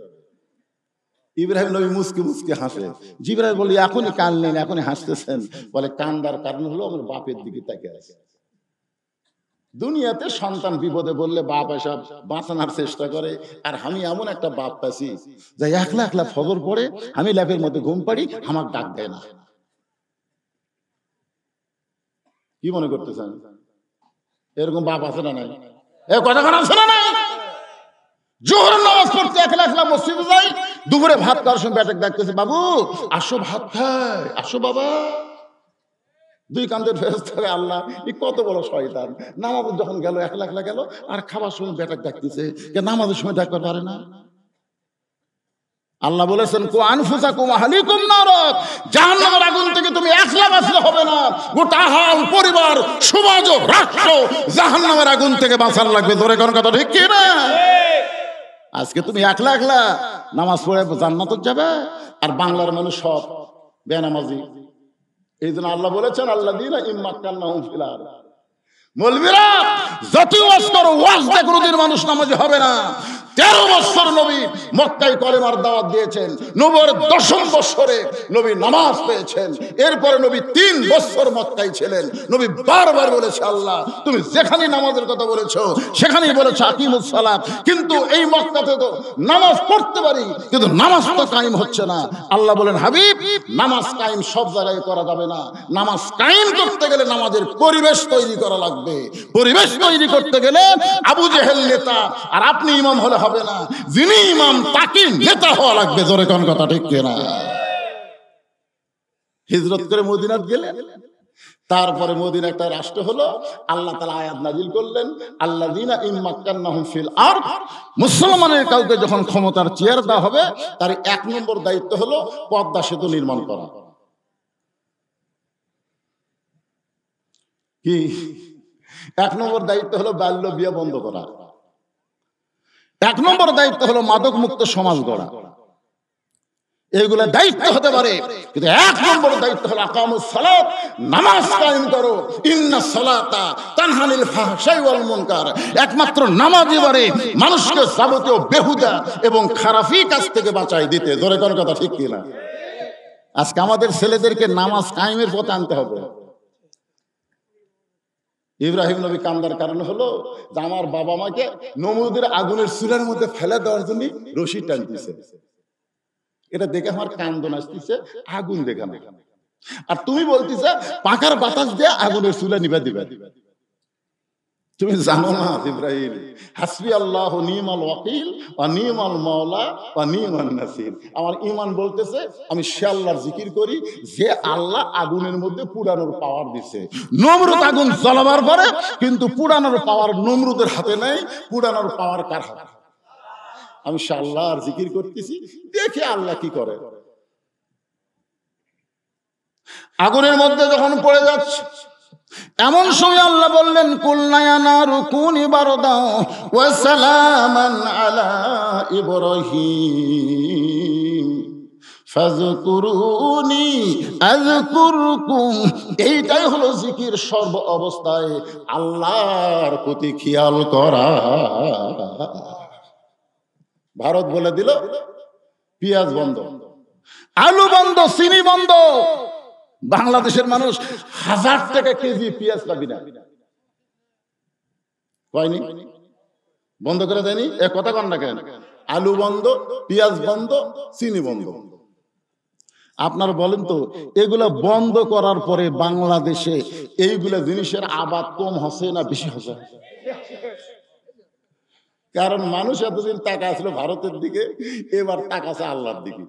ইব্রাহিম নবী মুসকে মুসকে হাসে। জিবরাইল বলে, এখনই কানলেন, এখনই হাসতেছেন? বলে, কান্দার কারণ হলো আমার বাপের দিকে তাকিয়ে আছে। দুনিয়াতে সন্তান বিপদে বললে বাপ এসব বাঁচানোর চেষ্টা করে, আর আমি এমন একটা বাপ পাচ্ছি যে একলা একলা ফজর পড়ে, আমি ল্যাপের মধ্যে ঘুম পাড়ি, আমার ডাক দেয় না। কি মনে করতেছেন? এরকম বাপ আছে না নাই? এ কথা কথা আছে না নাই? জোহরের নামাজ পড়তে একলা একলা মসজিদে যাই, দুপুরে ভাত খাওয়ার সময় বেটাকে ডাকতেছে, বাবু আসো ভাত খায়, আসো বাবা। দুই কান্দের ফেরেশতা, আল্লাহ এই কত বড় শয়তান, নামাজ যখন গেল একলা একলা গেল, আর খাবার সময় বেটাক ডাকতেছে, নামাজের সময় ডাকতে পারে না। আল্লাহ বলেছেন, কু আনফুসাকুম আহলিকুম নার, জাহান্নামের আগুন থেকে তুমি একলা বাঁচলে হবে না, গোটা হাল পরিবার সমাজ রাষ্ট্র জাহান্নামের আগুন থেকে বাঁচার লাগবে। ধরে কোন কথা ঠিক কি না? আজকে তুমি একলা একলা নামাজ পড়ে জান্নাতে যাবে, আর বাংলার মানুষ সব বেনামাজি। এই জন্য আল্লাহ বলেছেন, আল্লাযীনা ইম্মাক্কান্নাহুম ফিল আরদ, মৌলবীরা যতই ওয়াজ করো, ওয়াজ দিয়ে কোনোদিন মানুষ নামাজি হবে না। 13 বছর নবী মক্কায় কলেমার দাওয়াত দিয়েছেন, নবুর 10ম বছরে নবী নামাজ পেয়েছেন। এরপরে নবী 3 বছর মক্কায় ছিলেন। নবী বারবার বলেছে, আল্লাহ তুমি যেখানে নামাজের কথা বলেছো সেখানেই বলেছো আকিমুস সালাত, কিন্তু এই মক্কাতে তো নামাজ পড়তে পারি, কিন্তু নামাজ তো কায়েম হচ্ছে না। আল্লাহ বলেন, হাবিব নামাজ কায়েম সব জায়গায় করা যাবে না, নামাজ কায়েম করতে গেলে নামাজের পরিবেশ তৈরি করা লাগবে। পরিবেশ তৈরি করতে গেলে আবু জেহেল নেতা আর আপনি ইমাম হলে হবে না, যিনি ইমাম তাকে নেতা হওয়া লাগবে। জোরে কোন কথা ঠিক কিনা? হিজরত করে মদিনাত গেলেন, তারপরে মদিনা একটা রাষ্ট্র হলো। আল্লাহ তাআলা আয়াত নাযিল করলেন, আল্লাযীনা ইম্মাক্কান্নাহুম ফিল আরদ, মুসলমানের কাউকে যখন ক্ষমতার চেয়ার দেওয়া হবে তার 1 নম্বর দায়িত্ব হলো পদ্মা সেতু নির্মাণ করা। কি 1 নম্বর দায়িত্ব হলো বাল্য বিয়ে বন্ধ করা। 1 নম্বর দায়িত্ব হলো মাদক মুক্ত সমাজ গড়া। এইগুলা দায়িত্ব হতে পারে, কিন্তু 1 নম্বর দায়িত্ব হলো আকামুস সালাত, নামাজ কায়েম করো। ইন্নাস সালাতা তানহা আনিল ফাহশাই ওয়াল মুনকার। একমাত্র নামাজই পারে মানুষকে যাবতীয় বেহুদা এবং খারাপি কাজ থেকে বাঁচাই দিতে। জোরে কোন কথা ঠিক কিনা? আজকে আমাদের ছেলেদেরকে নামাজ কায়েমের পথে আনতে হবে। ইব্রাহিম নবী কান্দার কারণ হলো যে আমার বাবা মাকে নমরুদের আগুনের চুলার মধ্যে ফেলে দেওয়ার জন্য রশি টানতেছে। এটা দেখে আমার কান্দন আসতেছে, আগুন দেখে না। আর তুমি বলতেছে পাখার বাতাস দিয়ে আগুনের চুলা নিভা দিবে। তুমি জানো না ইব্রাহিম, হাসবি আল্লাহ নিমাল ওয়াকিল ওয়া নিমাল মাওলা ওয়া নিমান নাসির। আমার ঈমান বলতেছে আমি সে আল্লাহর জিকির করি যে আল্লাহ আগুনের মধ্যে পুরানোর পাওয়ার দিছে। নমরুদ আগুন জ্বালাবার পরে কিন্তু পুরানোর পাওয়ার নমরুদের হাতে নেই, পুরানোর পাওয়ার কার হাতে? আমি সে আল্লাহর জিকির করতেছি, দেখে আল্লাহ কি করে। আগুনের মধ্যে যখন পড়ে যাচ্ছে এমন সময় আল্লাহ বললেন, কুলনা ইয়া নারু কুনি বারদাও ওয়া সালামান আলা ইব্রাহিম ফাযকুরুনি আযকুরকুম। এইটাই হলো জিকির, সর্ব অবস্থায় আল্লাহর প্রতি খেয়াল করা। ভারত বলে দিল পেঁয়াজ বন্ধ, আলু বন্ধ, চিনি বন্ধ। বাংলাদেশের মানুষ 1000 টাকা কেজি পেঁয়াজ পাবি না, কয়নি? বন্ধ করে দেয়নি? এ কথা কন না কেন? আলু বন্ধ, পেঁয়াজ বন্ধ, চিনি বন্ধ। আপনারা বলেন তো এগুলা বন্ধ করার পরে বাংলাদেশে এইগুলা জিনিসের আবাদ কম হচ্ছে না বেশি হচ্ছে? কারণ মানুষ এতদিন টাকা ছিল ভারতের দিকে, এবার টাকা আছে আল্লাহর দিকে।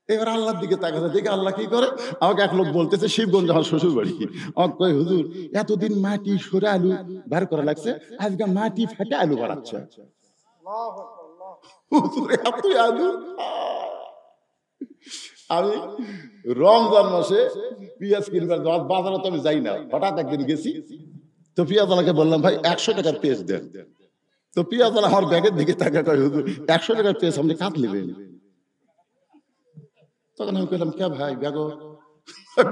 এবার আল্লাহর দিকে তাকাতে দেখে আল্লাহ কি করে। আমাকে এক লোক বলতেছে শিবগঞ্জ আমার শ্বশুর বাড়ি, আমাকে কয় হুজুর এতদিন মাটি সরে আলু বার করা লাগছে, আজকে মাটি ফাটে আলু বাড়াচ্ছে। আলু আমি রমজান মাসে পেঁয়াজ কিনবার বাজারে তো আমি যাই না, হঠাৎ একদিন গেছি, তো পেঁয়াজওয়ালাকে বললাম ভাই 100 টাকার পেঁয়াজ দেন। তো পেঁয়াজওয়ালা আমার ব্যাগের দিকে তাকা কয় হুজুর 100 টাকার পেঁয়াজ আপনি কাট নেবেন? তখন আমি বললাম কে ভাই ব্যাগো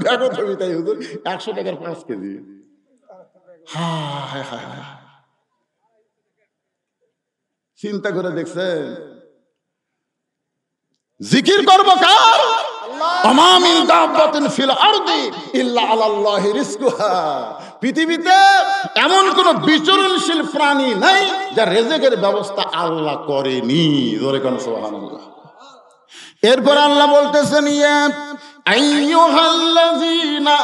ব্যাগো তুমি তাই হুজুর 100 টাকার 5 কেজি। চিন্তা করে দেখছেন জিকির করবো কার? আল্লাহ। পৃথিবীতে এমন কোন বিচরণশীল প্রাণী নাই যার রিজিকের ব্যবস্থা আল্লাহ করেনি। জোরে কোন সুবহানাল্লাহ। এরপর আল্লাহ বলতেছেন ইয়া আইয়ুহাল্লাযীনা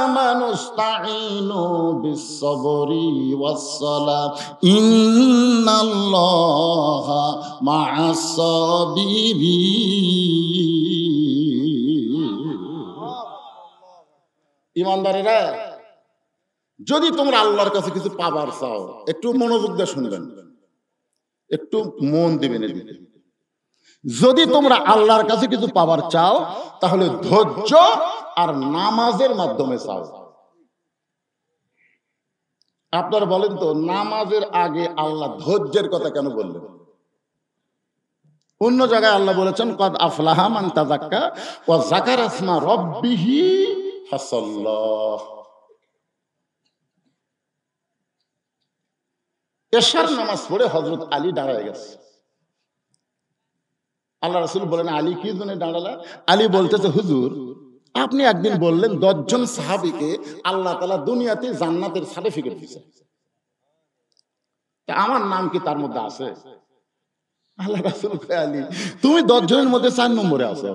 আমানুস্তাঈনু বিস-সাবরি ওয়াস-সালাহ ইন্নাল্লাহা মা'আস-সাবিরিন। ঈমানদারেরা, যদি তোমরা আল্লাহর কাছে কিছু পাবার চাও একটু মনোযোগ দিয়ে শুনবেন, একটু মন দিবেন এদিকে। যদি তোমরা আল্লাহর কাছে কিছু পাবার চাও তাহলে ধৈর্য আর নামাজের মাধ্যমে চাও। আপনারা বলেন তো নামাজের আগে আল্লাহ ধৈর্যের কথা কেন বললেন? অন্য জায়গায় আল্লাহ বলেছেন কদ আফলাহা মান তাযাক্কা ওয়া যাকারা ইসমা রাব্বিহি ফাসাল্লাহ। এশার নামাজ পড়ে হযরত আলী দাঁড়ায় গেছে। আল্লাহ রাসূল বলেন, আলী কি জন্য দাঁড়ালা? আলী বলতেছে, হুজুর আপনি একদিন বললেন 10 জন সাহাবীকে আল্লাহ তাআলা দুনিয়াতে জান্নাতের সার্টিফিকেট দিয়েছে, তা আমার নাম কি তার মধ্যে আছে? আল্লাহ রাসূল কয়, আলী তুমি 10 জনের মধ্যে 4 নম্বরে আছো।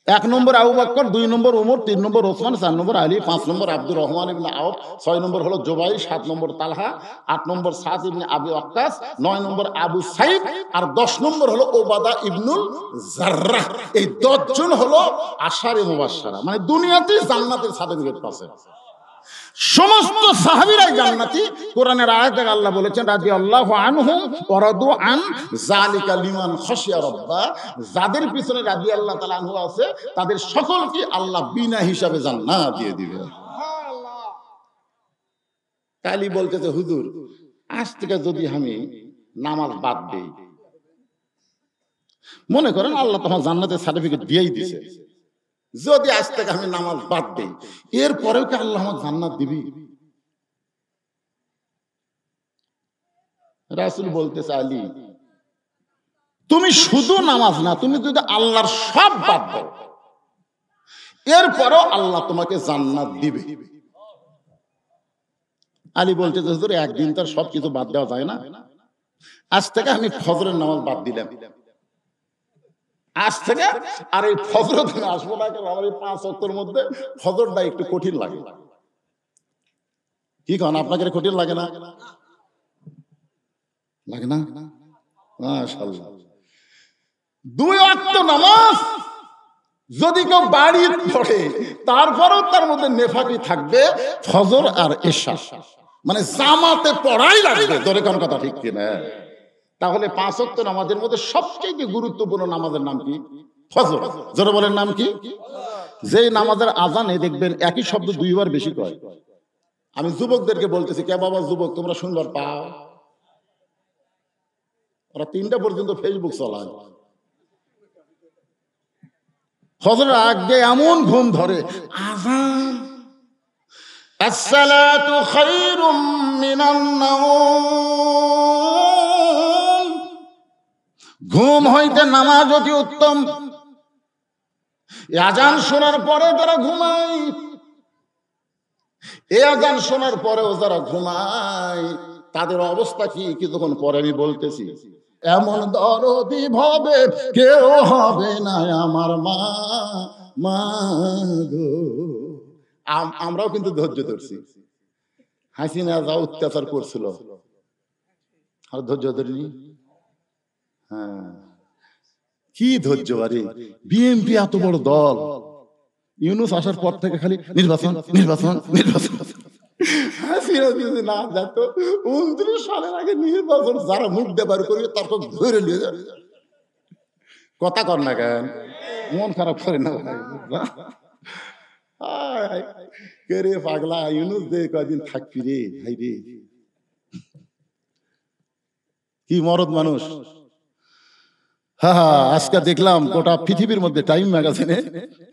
1 নম্বর আবু বকর, 2 নম্বর ওমর, 3 নম্বর ওসমান, 4 নম্বর আলী, 5 নম্বর আব্দুর রহমান ইবনে আওফ, 6 নম্বর হলো জুবাইর, 7 নম্বর তালহা, 8 নম্বর সাদ ইবনে আবি ওয়াক্কাস, 9 নম্বর আবু সাইদ, আর 10 নম্বর হলো ওবাদা ইবনুল জাররাহ। এই 10 জন হলো আশারে মুবাশশারা, মানে দুনিয়াতে জান্নাতের সার্টিফিকেট পাচ্ছে। সমস্ত সাহাবীরাই জান্নাতি। কোরআনের আয়াতে আল্লাহ বলেছেন, রাদিয়াল্লাহু আনহুম ওয়া রাদু আন যালিকা লিমান খাশিয়া রাব্বা। যাদের পিছনে রাদিয়াল্লাহু তাআলা আনহু আছে তাদের সকলকে আল্লাহ বিনা হিসাবে জান্নাত দিয়ে দিবে। সুবহানাল্লাহ। তাইলে বলতেছে, হুজুর আজ থেকে যদি আমি নামাজ বাদ দেই, মনে করেন আল্লাহ তোমার জান্নাতের সার্টিফিকেট দিয়েই দিয়েছে, যদি আজ থেকে আমি নামাজ বাদ দেই, এরপরেও কি আল্লাহ আমার জান্নাত দিবি? রাসূল বলতেছে, আলী তুমি শুধু নামাজ না, তুমি যদি আল্লাহর সব বাদ দাও, এরপরেও আল্লাহ তোমাকে জান্নাত দিবে। আলী বলতেছে, হুজুর একদিন তার সবকিছু বাদ দেওয়া যায় না, আজ থেকে আমি ফজরের নামাজ বাদ দিলাম, আজ থেকে আর এই ফজর দিনে আসবো না, কারণ আমার এই 5 ওয়াক্তের মধ্যে ফজরটা একটু কঠিন লাগে। কি কারণ আপনাকে কঠিন লাগে না? লাগে না? মাশাআল্লাহ। 2 ওয়াক্ত নামাজ যদি কেউ বাড়ি পড়ে, তারপরেও তার মধ্যে নেফাকি থাকবে ফজর আর এশা, মানে জামাতে পড়াই লাগবে। ধরে কোন কথা ঠিক কিনা? তাহলে 5 ওয়াক্ত নামাজের মধ্যে সবচেয়ে গুরুত্বপূর্ণ নামাজের নাম কি? ফজর। জোরে বলেন নাম কি? যেই নামাজের আজানে দেখবেন একই শব্দ 2 বার বেশি কয়। আমি যুবকদেরকে বলতেছি, কে বাবা যুবক তোমরা শুনবার পাও? ওরা 3টা পর্যন্ত ফেসবুক চালায়। ফজরের আগে এমন ঘুম ধরে, আযান আসসালাতু খায়রুম মিনান নাওম, ঘুম হইতে নামাজ অতি উত্তম। আযান শোনার পরে যারা ঘুমায়, এই আযান শোনার পরেও যারা ঘুমায়, তাদের অবস্থা কি কিছুক্ষণ পরে আমি বলতেছি। এমন দরদি ভাবে কেউ হবে না আমার মা, মা গো। আমরাও কিন্তু ধৈর্য ধরছি। হাসিনা যা অত্যাচার করছিল, আর ধৈর্য ধরিনি। হ্যাঁ, কি ধৈর্য বাড়ি। বিএনপি এত বড় দল, ইউনূস আসার পর থেকে খালি নির্বাচন নির্বাচন নির্বাচন। হাসিনা যদি না যেত 29 সালের আগে নির্বাচন যারা মুখ দেবার করবে তারপর ধরে নিয়ে যাবে। কথা কর না কেন? মন খারাপ করে না কে রে পাগলা, ইউনূস দে কয়দিন থাকবি রে ভাই রে। কি মরদ মানুষ। হ্যাঁ, আজকে দেখলাম গোটা পৃথিবীর মধ্যে টাইম ম্যাগাজিনে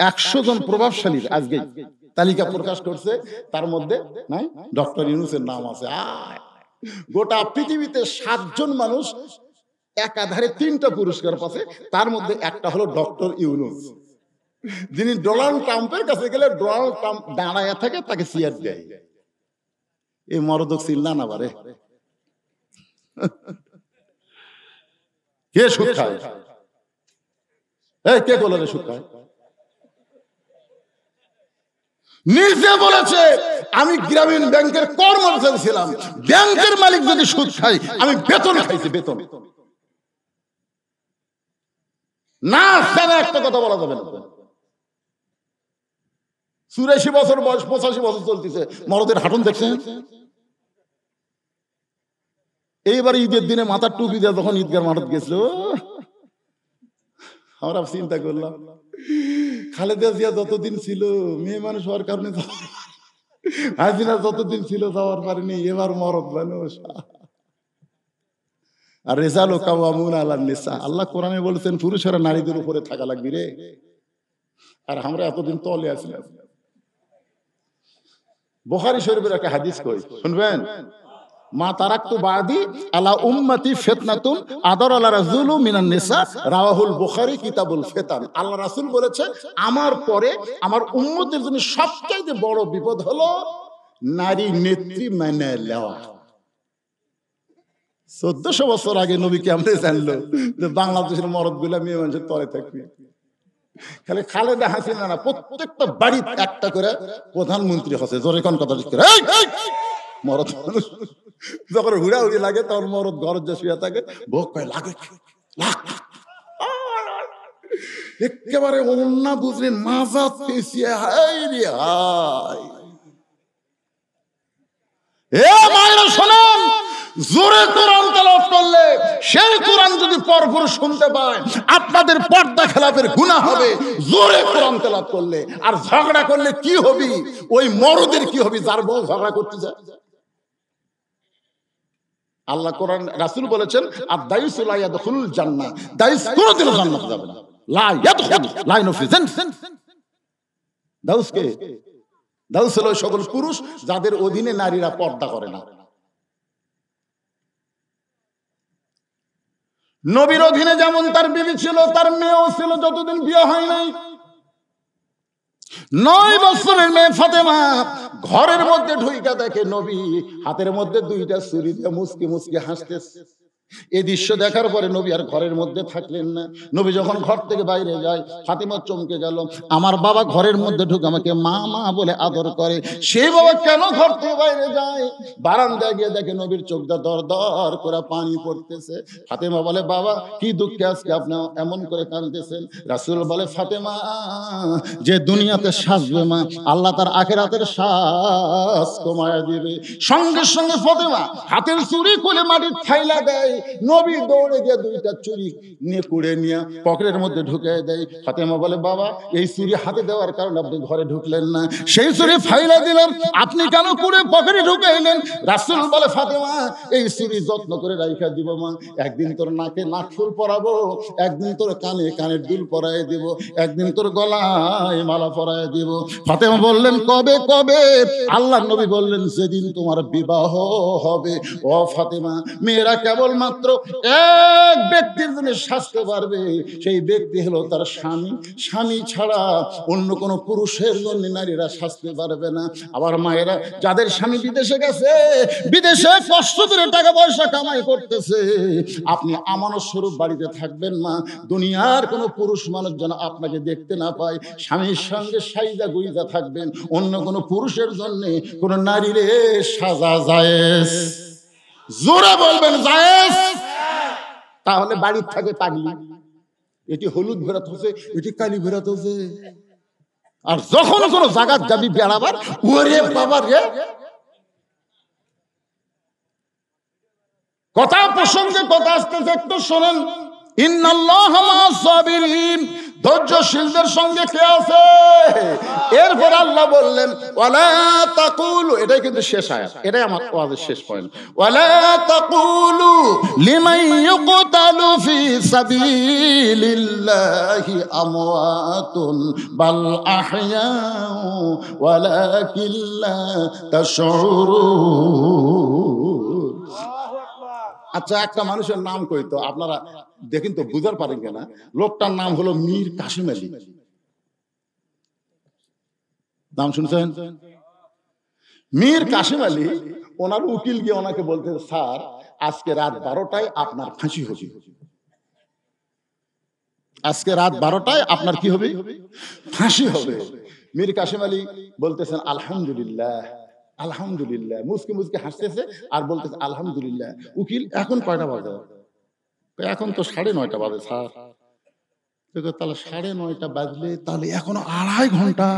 100 জন প্রভাবশালীর আজকে তালিকা প্রকাশ করছে, তার মধ্যে নাই ডক্টর ইউনূসের নাম আছে। গোটা পৃথিবীতে 7 জন মানুষ একাধারে 3টা পুরস্কার পাচ্ছে, তার মধ্যে একটা হলো ডক্টর ইউনূস, যিনি ডোনাল্ড ট্রাম্পের কাছে গেলে ডোনাল্ড ট্রাম্প দাঁড়ায় থাকে, তাকে চেয়ার দেয়। এই মরদক চিল্লা না বারে। কে সুদ খায়? কে বলে রে সুদ খায়? নিজে বলেছে, আমি গ্রামীণ ব্যাংকের কর্মচারী ছিলাম, ব্যাংকের মালিক যদি সুদ খায় আমি বেতন খাইছি, বেতন না জানা একটা কথা বলা যাবে না। 84 বছর বয়স, 85 বছর চলতেছে, মরদের হাঁটুন দেখছেন? এইবার ঈদের দিনে মাথার টুপি দিয়ে যখন ঈদগার মাঠে গেছিল, আমরা চিন্তা করলাম খালেদা জিয়া যতদিন ছিল মেয়ে মানুষ হওয়ার কারণে, হাসিনা যতদিন ছিল যাওয়ার পারেনি, এবার মরদ মানুষ। আর রেজালু কাওয়ামুন আলান নিসা, আল্লাহ কোরআনে বলেছেন পুরুষেরা নারীদের উপরে থাকা লাগবে রে। আর আমরা এতদিন তলে আছিলাম। বুখারী শরীফের একটা হাদিস কই শুনবেন? মা তারাকতু বাদি আলা উম্মতি ফিতনাতুন আদার আলা রাজুলু মিনান নিসা রাওয়াহুল বুখারী কিতাবুল ফিতান। আল্লাহ রাসূল বলেছে আমার পরে আমার উম্মতের জন্য সবচেয়ে বড় বিপদ হলো নারী নেত্রী মেনে নেওয়া। 1400 বছর আগে নবী কেমনে জানলো যে বাংলাদেশের মরদগুলা মেয়ে মানুষের তলে থাকবে? খালি খালেদা হাসিনা না, প্রত্যেকটা বাড়িতে একটা করে প্রধানমন্ত্রী হচ্ছে। জোরে কোন কথা করে মরদ যখন হুড়াহুড়ি লাগে তখন মরদ ঘর যে শুয়ে থাকে, ভোগ কয় লাগে একেবারে অন্যা বুঝলেন মাজা পেঁচিয়ে হাই রে হাই। এ মায়েরা শোনেন, জোরে কোরআন তেলাওয়াত করলে সেই কোরআন যদি পরপুরুষ শুনতে পায় আপনাদের পর্দা খেলাপের গুনাহ হবে। জোরে কোরআন তেলাওয়াত করলে। আর ঝগড়া করলে কি হবে? ওই মরদের কি হবে যার বউ ঝগড়া করতে যায়? আল্লাহ কোরআন রাসূল বলেছেন আদ-দায়ুসু লা ইয়াদখুলুল জান্নাহ, দায়ুস কোনদিনও জান্নাতে যাবে না। লা ইয়াদখুল লা ইনফিজান। দায়ুসকে দায়ুস হলো সকল পুরুষ যাদের অধীনে নারীরা পর্দা করে না। নবীর অধীনে যেমন তার বিবি ছিল, তার মেয়েও ছিল যতদিন বিয়ে হয় নাই। 9 বছরের মেয়ে ফাতেমা ঘরের মধ্যে ঢুইকা দেখে নবী হাতের মধ্যে 2টা ছুরি দিয়ে মুচকি মুচকি হাসতেছে। এই দৃশ্য দেখার পরে নবী আর ঘরের মধ্যে থাকলেন না। নবী যখন ঘর থেকে বাইরে যায়, ফাতেমা চমকে গেল। আমার বাবা ঘরের মধ্যে ঢুকে আমাকে মা মা বলে আদর করে, সেই বাবা কেন ঘর থেকে বাইরে যায়? বারান্দায় গিয়ে দেখে নবীর চোখটা দর দর করে পানি পড়তেছে। ফাতেমা বলে, বাবা কি দুঃখে আজকে আপনি এমন করে কাঁদতেছেন? রাসূল বলে, ফাতেমা যে দুনিয়াতে সাজবে মা, আল্লাহ তার আখিরাতের শ্বাস কমায়া দিবে। সঙ্গে সঙ্গে ফাতেমা হাতের চুরি খুলে মাটির ঠাইলা দেয়। নবী দৌড়ে গিয়ে 2টা চুরি নিয়ে কুড়ে নিয়ে পকেটের মধ্যে ঢুকিয়ে দেয়। ফাতেমা বলে, বাবা এই চুরি হাতে দেওয়ার কারণে আপনি ঘরে ঢুকলেন না, সেই চুরি ফাইলা দিলাম, আপনি কেন কুড়ে পকেটে ঢুকাইলেন? রাসূল বলে, ফাতেমা এই চুরি যত্ন করে রাইখা দিব মা, একদিন তোর নাকে নাকফুল পরাবো, একদিন তোর কানে কানের দুল পরায় দিব, একদিন তোর গলায় মালা পরায় দিব। ফাতেমা বললেন, কবে কবে? আল্লাহ নবী বললেন, যেদিন তোমার বিবাহ হবে। ও ফাতেমা, মেয়েরা কেবল মাত্র এক ব্যক্তির জন্য সাজতে পারবে, সেই ব্যক্তি হলো তার স্বামী। স্বামী ছাড়া অন্য কোনো পুরুষের জন্য নারীরা সাজতে পারবে না। আবার মায়েরা যাদের স্বামী বিদেশে গেছে, বিদেশে কষ্ট করে টাকা পয়সা কামাই করতেছে, আপনি আমানত স্বরূপ বাড়িতে থাকবেন মা, দুনিয়ার কোনো পুরুষ মানুষ যেন আপনাকে দেখতে না পায়। স্বামীর সঙ্গে সাইজা গুইজা থাকবেন, অন্য কোনো পুরুষের জন্য কোনো নারীরে সাজা জায়েজ। জোরে বলবেন জায়েজ। তাহলে বাড়ির থাকে পাগলি, এটি হলুদ ভেরাত হচ্ছে, এটি কালি ভেরাত হচ্ছে। আর যখন কোনো জায়গায় যাবি বেড়াবার, ওরে বাবা রে, কথা প্রসঙ্গে কথা আসতেছে, একটু শোনেন। ইন্নাল্লাহা মা'আস সাবিরিন, ধৈর্যশীলদের সঙ্গে কে আছে? এরপর আল্লাহ বললেন, ওয়ালা তাকুলু, এটাই কিন্তু শেষ আয়াত, এটাই আমার ওয়াজের শেষ পয়েন্ট। ওয়ালা তাকুলু লিমান ইউকতালু ফি সাবিলিল্লাহি আমওয়াতুন বাল আহয়াউ ওয়ালাকিন লা তাশউরুন। আচ্ছা, একটা মানুষের নাম কই তো আপনারা দেখেন তো, বুঝার পারেন কিনা? লোকটার নাম হলো মীর কাসেম আলী। নাম শুনছেন? মীর কাসেম আলী। ওনার উকিল গিয়ে ওনাকে বলতে, স্যার আজকে রাত 12টায় আপনার ফাঁসি হবে। আজকে রাত 12টায় আপনার কি হবে? ফাঁসি হবে। মীর কাসেম আলী বলতেছেন, আলহামদুলিল্লাহ আলহামদুলিল্লাহ, মুসকি মুসকি হাসতেছে আর বলতেছে আলহামদুলিল্লাহ। উকিল, এখন কয়টা বাজে? এখন তো 9:30 বাজে স্যার। তাহলে 9:30 বাজলে তাহলে এখনো 2.5 ঘন্টা।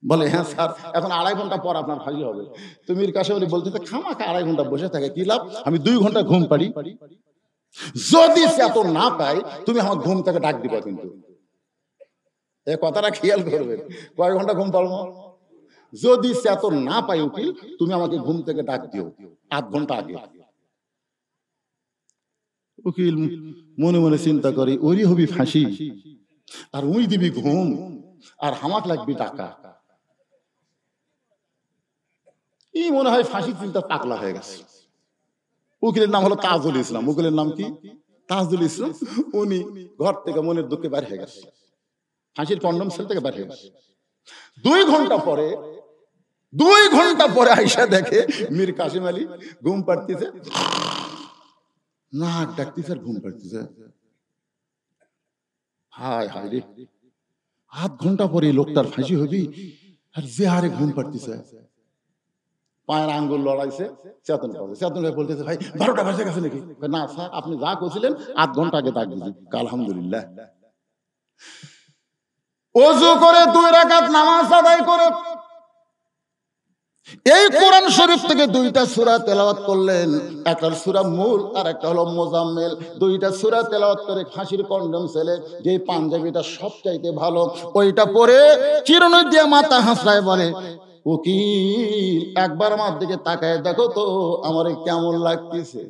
বলে, হ্যাঁ স্যার, এখন 2.5 ঘন্টা পর আপনার ফাঁসি হবে। তো মীর কাসেম আলী বলতেছে, খামাখা 2.5 ঘন্টা বসে থাকে কি লাভ? আমি 2 ঘন্টা ঘুম পারি। যদি এত না পাই তুমি আমার ঘুম থেকে ডাক দিবা, কিন্তু এই কথাটা খেয়াল করবেন। কয় ঘন্টা ঘুম পারবো? যদি এত না পাই উকিল, তুমি আমাকে ঘুম থেকে ডাক দিও 8 ঘন্টা আগে। উকিল মনে মনে চিন্তা করে, ওরই হবি ফাঁসি আর উই দিবি ঘুম আর হামাক লাগবি টাকা। এই মনে হয় ফাঁসি চিন্তা পাগলা হয়ে গেছে। উকিলের নাম হলো তাজুল ইসলাম। উকিলের নাম কি? তাজুল ইসলাম। উনি ঘর থেকে মনের দুঃখে বের হয়ে গেছে, ফাঁসির কন্ডম সেল থেকে বের হয়ে গেছে। 2 ঘন্টা পরে আইসা দেখে মীর কাসিম আলী ঘুম পাড়তেছে, নাক ডাকতেছে আর ঘুম পাড়তেছে। হায় হায় রে, 8 ঘন্টা পরে লোকটার ফাঁসি হবি আর যে হারে ঘুম পাড়তেছে। পায়ের আঙ্গুল লড়াইছে, চেতন পাবে। চেতন ভাই বলতেছে, ভাই 12টা বাজে গেছে নাকি? না স্যার, আপনি যা করছিলেন 8 ঘন্টা আগে তাক দিয়েছি। আলহামদুলিল্লাহ। ওযু করে 2 রাকাত নামাজ আদায় করে এই কোরআন শরীফ থেকে 2টা সূরা তেলাওয়াত করলেন। একটা সূরা মূল আর একটা হলো মুজাম্মিল। 2টা সূরা তেলাওয়াত করে ফাঁসির কন্ডম ছেলে, যে পাঞ্জাবিটা সবচাইতে ভালো, ওইটা পরে চিরুনি দিয়ে মাথা হাসড়ায় বলে, উকিল একবার আমার দিকে তাকায় দেখো তো আমারে কেমন লাগতেছে।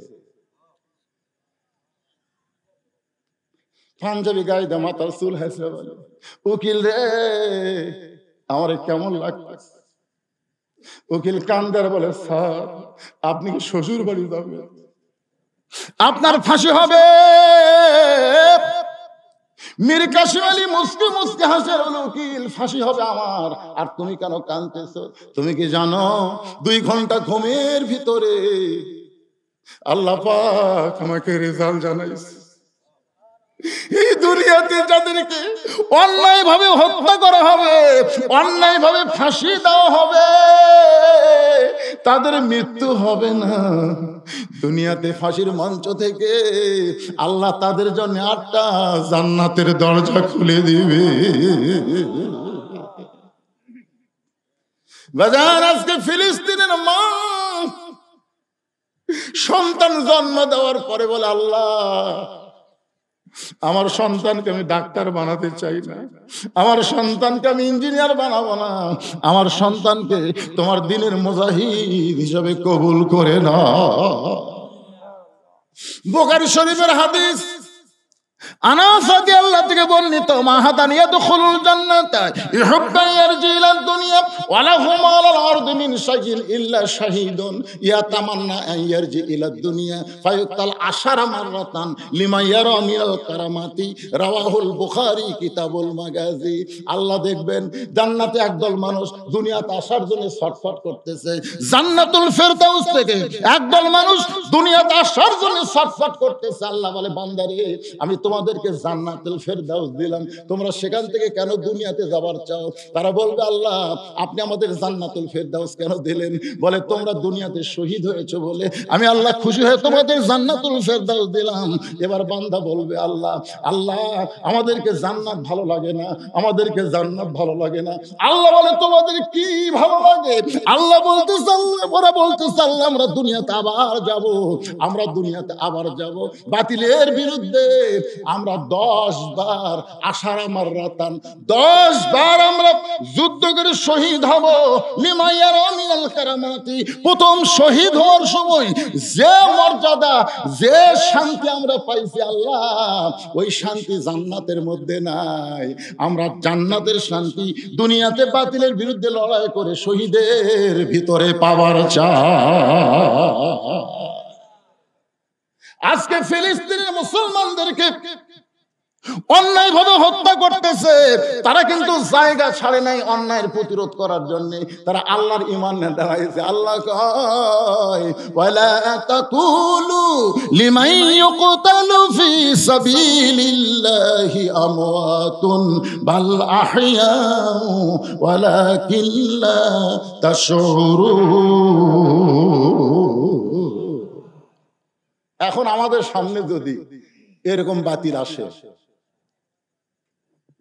পাঞ্জাবি গায়ে দিয়ে মাথার চুল হাসড়ে বলে, উকিল রে আমারে কেমন লাগতেছে। উকিল কান্দার বলে, স্যার আপনি কি শ্বশুর বাড়ি যাবেন? আপনার ফাঁসি হবে। মীর কাসিম আলী মুস্কি মুস্কি হাসে, বলে, উকিল ফাঁসি হবে আমার, আর তুমি কেন কাঁদতেছো? তুমি কি জানো 2 ঘন্টা ঘুমের ভিতরে আল্লাহ পাক আমাকে রেজাল্ট জানাইছে। এই দুনিয়াতে যাদেরকে অন্যায় ভাবে হত্যা করা হবে, অন্যায় ভাবে ফাঁসি দেওয়া হবে, তাদের মৃত্যু হবে না। দুনিয়াতে ফাঁসির মঞ্চ থেকে আল্লাহ তাদের জন্য 8টা জান্নাতের দরজা খুলে দিবে। বাজার, আজকে ফিলিস্তিনের মা সন্তান জন্ম দেওয়ার পরে বলে, আল্লাহ আমার সন্তানকে আমি ডাক্তার বানাতে চাই না, আমার সন্তানকে আমি ইঞ্জিনিয়ার বানাবো না, আমার সন্তানকে তোমার দ্বীনের মুজাহিদ হিসেবে কবুল করে নাও। বুখারী শরীফের হাদিস, আনাস রাদিয়াল্লাহু থেকে বর্ণিত, মাহাদান ইয়াদখুলুল জান্নাতা ইহুব্বা ইয়ারজি ইলা দুনিয়া ওয়া লাহুম আলাল আরদি মিন শাইইন ইল্লা শাহীদুন ইয়াতামান্না আন ইয়ারজি ইলা দুনিয়া ফায়ুক্তাল 10 মাররাতান লিমা ইয়ারা মিনাল কারামাতি। রাওয়াহুল বুখারী কিতাবুল মাগাজি। আল্লাহ দেখবেন জান্নাতে একদল মানুষ দুনিয়াতে আসার জন্য ছটফট করতেছে, জান্নাতুল ফেরদাউস থেকে একদল মানুষ দুনিয়াতে আসার জন্য ছটফট করতেছে। আল্লাহ বলে, বান্দারে আমি তোমাদেরকে জান্নাতুল ফেরদাউস দিলাম, তোমরা সেখান থেকে কেন দুনিয়াতে যাবার চাও? তারা বলবে, আল্লাহ আপনি আমাদের জান্নাতুল ফেরদাউস কেন দিলেন? বলে, তোমরা দুনিয়াতে শহীদ হয়েছো বলে আমি আল্লাহ খুশি হয়ে তোমাদের জান্নাতুল ফেরদাউস দিলাম। এবার বান্দা বলবে, আল্লাহ আল্লাহ আমাদেরকে জান্নাত ভালো লাগে না, আমাদেরকে জান্নাত ভালো লাগে না। আল্লাহ বলে, তোমাদের কি ভালো লাগে? আল্লাহ বলতেছে, ওরা বলতেছে, আল্লাহ আমরা দুনিয়াতে আবার যাব, আমরা দুনিয়াতে আবার যাব। বাতিলের বিরুদ্ধে আমরা 10 বার 10 মাররাতান 10 বার আমরা যুদ্ধ করে শহীদ হব। লিমা ইয়ারা মিনাল কারামাতি। প্রথম শহীদ হওয়ার সময় যে মর্যাদা, যে শান্তি আমরা পাইছি, আল্লাহ ওই শান্তি জান্নাতের মধ্যে নাই। আমরা জান্নাতের শান্তি দুনিয়াতে বাতিলের বিরুদ্ধে লড়াই করে শহীদের ভিতরে পাওয়ার চাই। আজকে ফিলিস্তিনের মুসলমানদেরকে অন্যায় ভাবে হত্যা করতেছে, তারা কিন্তু জায়গা ছাড়ে নাই অন্যায়ের প্রতিরোধ করার জন্য। তারা আল্লাহর ঈমান দাঁড়াইছে। আল্লাহ কয়, ওয়ালা তাকুলু লিমান ইউকতালু ফি সাবিলিল্লাহি আমওয়াতুন বাল আহইয়াউ ওয়ালাকিন লা তাশউরুন। এখন আমাদের সামনে যদি এরকম বাতিল আসে,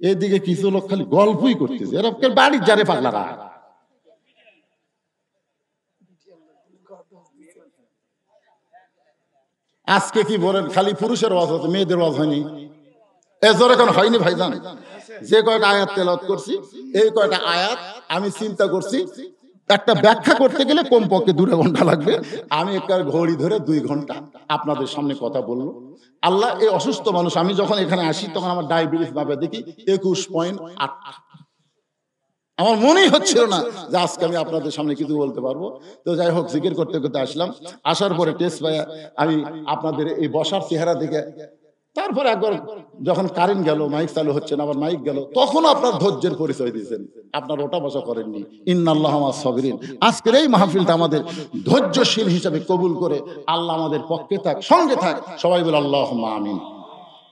এদিকে কিছু লোক খালি গল্পই করতেছে, এরা বাড়ির যারে পাগলারা। আজকে কি বলেন, খালি পুরুষের ওয়াজ হচ্ছে, মেয়েদের ওয়াজ হয়নি? এজোর এখন হয়নি ভাইজান। যে কয়টা আয়াত তেলাওয়াত করছি, এই কয়টা আয়াত আমি চিন্তা করছি একটা ব্যাখ্যা করতে গেলে কমপক্ষে 2 ঘন্টা লাগবে। আমি একটা ঘড়ি ধরে 2 ঘন্টা আপনাদের সামনে কথা বলবো। আল্লাহ, এই অসুস্থ মানুষ, আমি যখন এখানে আসি তখন আমার ডায়াবেটিস মাপে দেখি 21.8। আমার মনেই হচ্ছিল না যে আজকে আমি আপনাদের সামনে কিছু বলতে পারবো। তো যাই হোক, জিকির করতে করতে আসলাম। আসার পরে টেস্ট পাইয়া আমি আপনাদের এই বসার চেহারা দেখে, তারপরে একবার যখন কারেন্ট গেল, মাইক চালু হচ্ছে না, আবার মাইক গেল, তখন আপনার ধৈর্যের পরিচয় দিয়েছেন। আপনার ওটা বসা করেননি। ইন্নাল্লাহা মা'আস সাবিরিন। আজকের এই মাহফিলটা আমাদের ধৈর্যশীল হিসাবে কবুল করে আল্লাহ আমাদের পক্ষে থাক, সঙ্গে থাক। সবাই বলে আল্লাহুম্মা আমিন।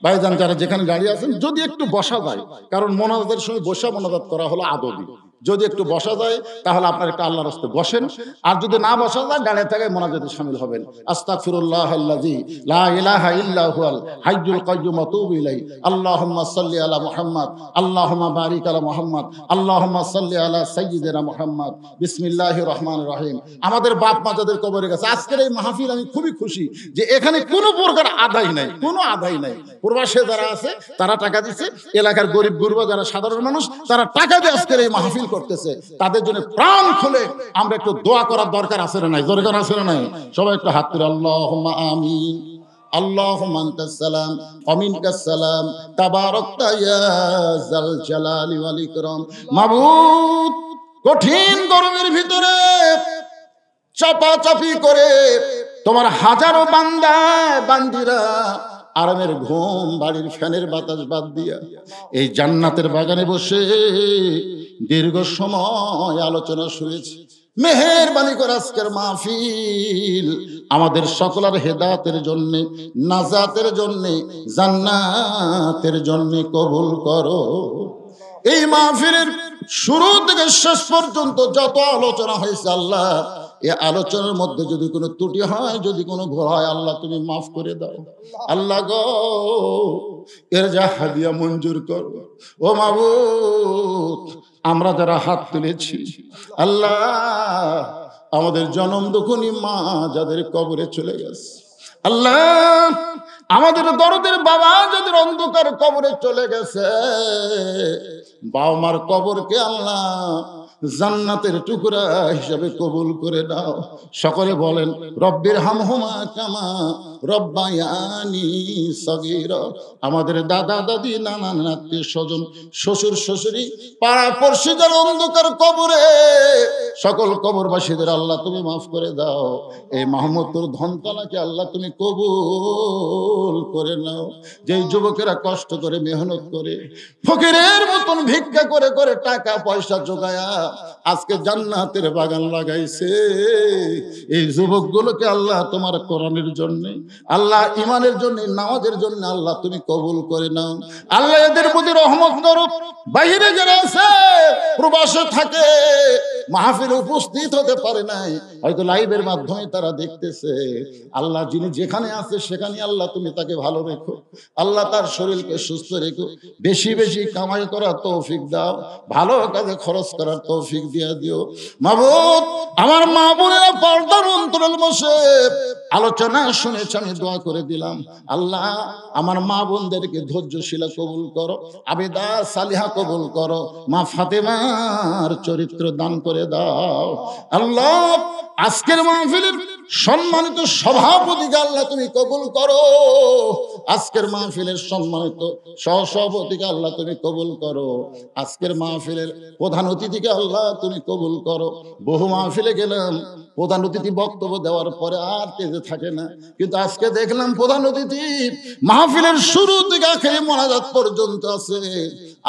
ভাইজান, যারা যেখানে দাঁড়িয়ে আছেন, যদি একটু বসা যায়, কারণ মোনাজাতের সময় বসা মোনাজাত করা হলো আদবি। যদি একটু বসা যায় তাহলে আপনার একটা আল্লাহর রাস্তায় বসেন, আর যদি না বসা যায় দাঁড়িয়ে থেকে মোনাজাতে শামিল হবেন। আস্তাগফিরুল্লাহাল্লাযী লা ইলাহা ইল্লা হুয়াল হাইয়ুল কাইয়্যুম ওয়া তুবু ইলাইহি। আল্লাহুম্মা সাল্লি আলা মুহাম্মাদ, আল্লাহুম্মা বারিক আলা মুহাম্মাদ, আল্লাহুম্মা সাল্লি আলা সাইয়্যিদিনা মুহাম্মাদ। বিসমিল্লাহির রহমানির রহিম। আমাদের বাপ মা যাদের কবরে গেছে, আজকের এই মাহফিল আমি খুবই খুশি যে এখানে কোনো প্রকার আদায় নাই, কোনো আদায় নাই। প্রবাসে যারা আছে তারা টাকা দিচ্ছে, এলাকার গরিব গুরবা যারা সাধারণ মানুষ তারা টাকা দিয়ে আজকের এই মাহফিল করতেছে। তাদের জন্য প্রাণ খুলে আমরা একটু দোয়া করার দরকার আছে না নাই? দরকার আছে না নাই? সবাই একটু হাত তুলে আল্লাহুম্মা আমিন। আল্লাহুম্মা আনতাস সালাম ওয়া মিনকাস সালাম তাবারাকতা ইয়া যাল জালালি ওয়াল ইকরাম। মাবুদ, কঠিন গরমের ভিতরে চাপাচাপি করে তোমার হাজারো বান্দা বান্দিরা আরামের ঘুম, বাড়ির ফ্যানের বাতাস বাদ দিয়া এই জান্নাতের বাগানে বসে দীর্ঘ সময় আলোচনা শুনেছি। মেহেরবানি করে আজকের মাহফিল আমাদের সকলের হেদায়েতের জন্য, নাজাতের জন্য, জান্নাতের জন্য কবুল করো। এই মাহফিলের শুরু থেকে শেষ পর্যন্ত যত আলোচনা হয়েছে আল্লাহ, এই আলোচনার মধ্যে যদি কোনো ত্রুটি হয়, যদি কোনো ভুল হয়, আল্লাহ তুমি মাফ করে দাও। আল্লাহ গো, এর যা হাদিয়া মঞ্জুর করো। ও মাবুদ, আমরা যারা হাত তুলেছি আল্লাহ, আমাদের জনম দুঃখিনী মা যাদের কবরে চলে গেছে, আল্লাহ আমাদের দরদের বাবা যাদের অন্ধকার কবরে চলে গেছে, বাবা মার কবরকে আল্লাহ জান্নাতের টুকরা হিসাবে কবুল করে দাও। সকলে বলেন রব্বির হামহুমা কামা রব্বায়ানি সগীরা। আমাদের দাদা দাদি, নানা নানি, আত্মীয় স্বজন, শ্বশুর শাশুড়ি, পাড়া পড়শি যারা অন্ধকার কবরে, সকল কবরবাসীদের আল্লাহ তুমি মাফ করে দাও। এই মাহমুদপুর ধনতলাকে আল্লাহ তুমি কবুল করে নাও। যেই যুবকেরা কষ্ট করে মেহনত করে ফকিরের মতন ভিক্ষা করে করে টাকা পয়সা জোগায়া আজকে জান্নাতের বাগান লাগাইছে, এই যুবকগুলোকে আল্লাহ তোমার কোরআনের জন্য, আল্লাহ ইমানের জন্য, নামাজের জন্য আল্লাহ তুমি কবুল করে নাও। আল্লাহ এদের প্রতি রহমত করো। বাইরে যারা আছে, প্রবাসে থাকে, মাহফিলে উপস্থিত হতে পারে নাই, হয়তো লাইভের মাধ্যমে তারা দেখতেছে, আল্লাহ যিনি যেখানে আছে সেখানে আল্লাহ তুমি তাকে ভালো রেখো। আল্লাহ তার শরীরকে সুস্থ রেখো। বেশি বেশি কামাই করার তৌফিক দাও, ভালো কাজে খরচ করার তৌফিক দিয়া দিও। মাবুদ, আমার মা বোনেরা পর্দার অন্তরাল বসে আলোচনা শুনেছে, আমি দোয়া করে দিলাম, আল্লাহ আমার মা বোনদেরকে ধৈর্যশীলা কবুল করো, আবেদা সালিহা কবুল করো, মা ফাতেমার চরিত্র দান করে দাও। আল্লাহ আজকের মাহফিলের সম্মানিত সভাপতিকে আল্লাহ তুমি কবুল করো। আজকের মাহফিলের সম্মানিত সহসভাপতিকে আল্লাহ তুমি কবুল করো। আজকের মাহফিলের প্রধান অতিথিকে আল্লাহ তুমি কবুল করো। বহু মাহফিলে গেলাম, প্রধান অতিথি বক্তব্য দেওয়ার পরে আর তেজে থাকে না, কিন্তু আজকে দেখলাম প্রধান অতিথি মাহফিলের শুরু থেকে আখেরি মোনাজাত পর্যন্ত আছে।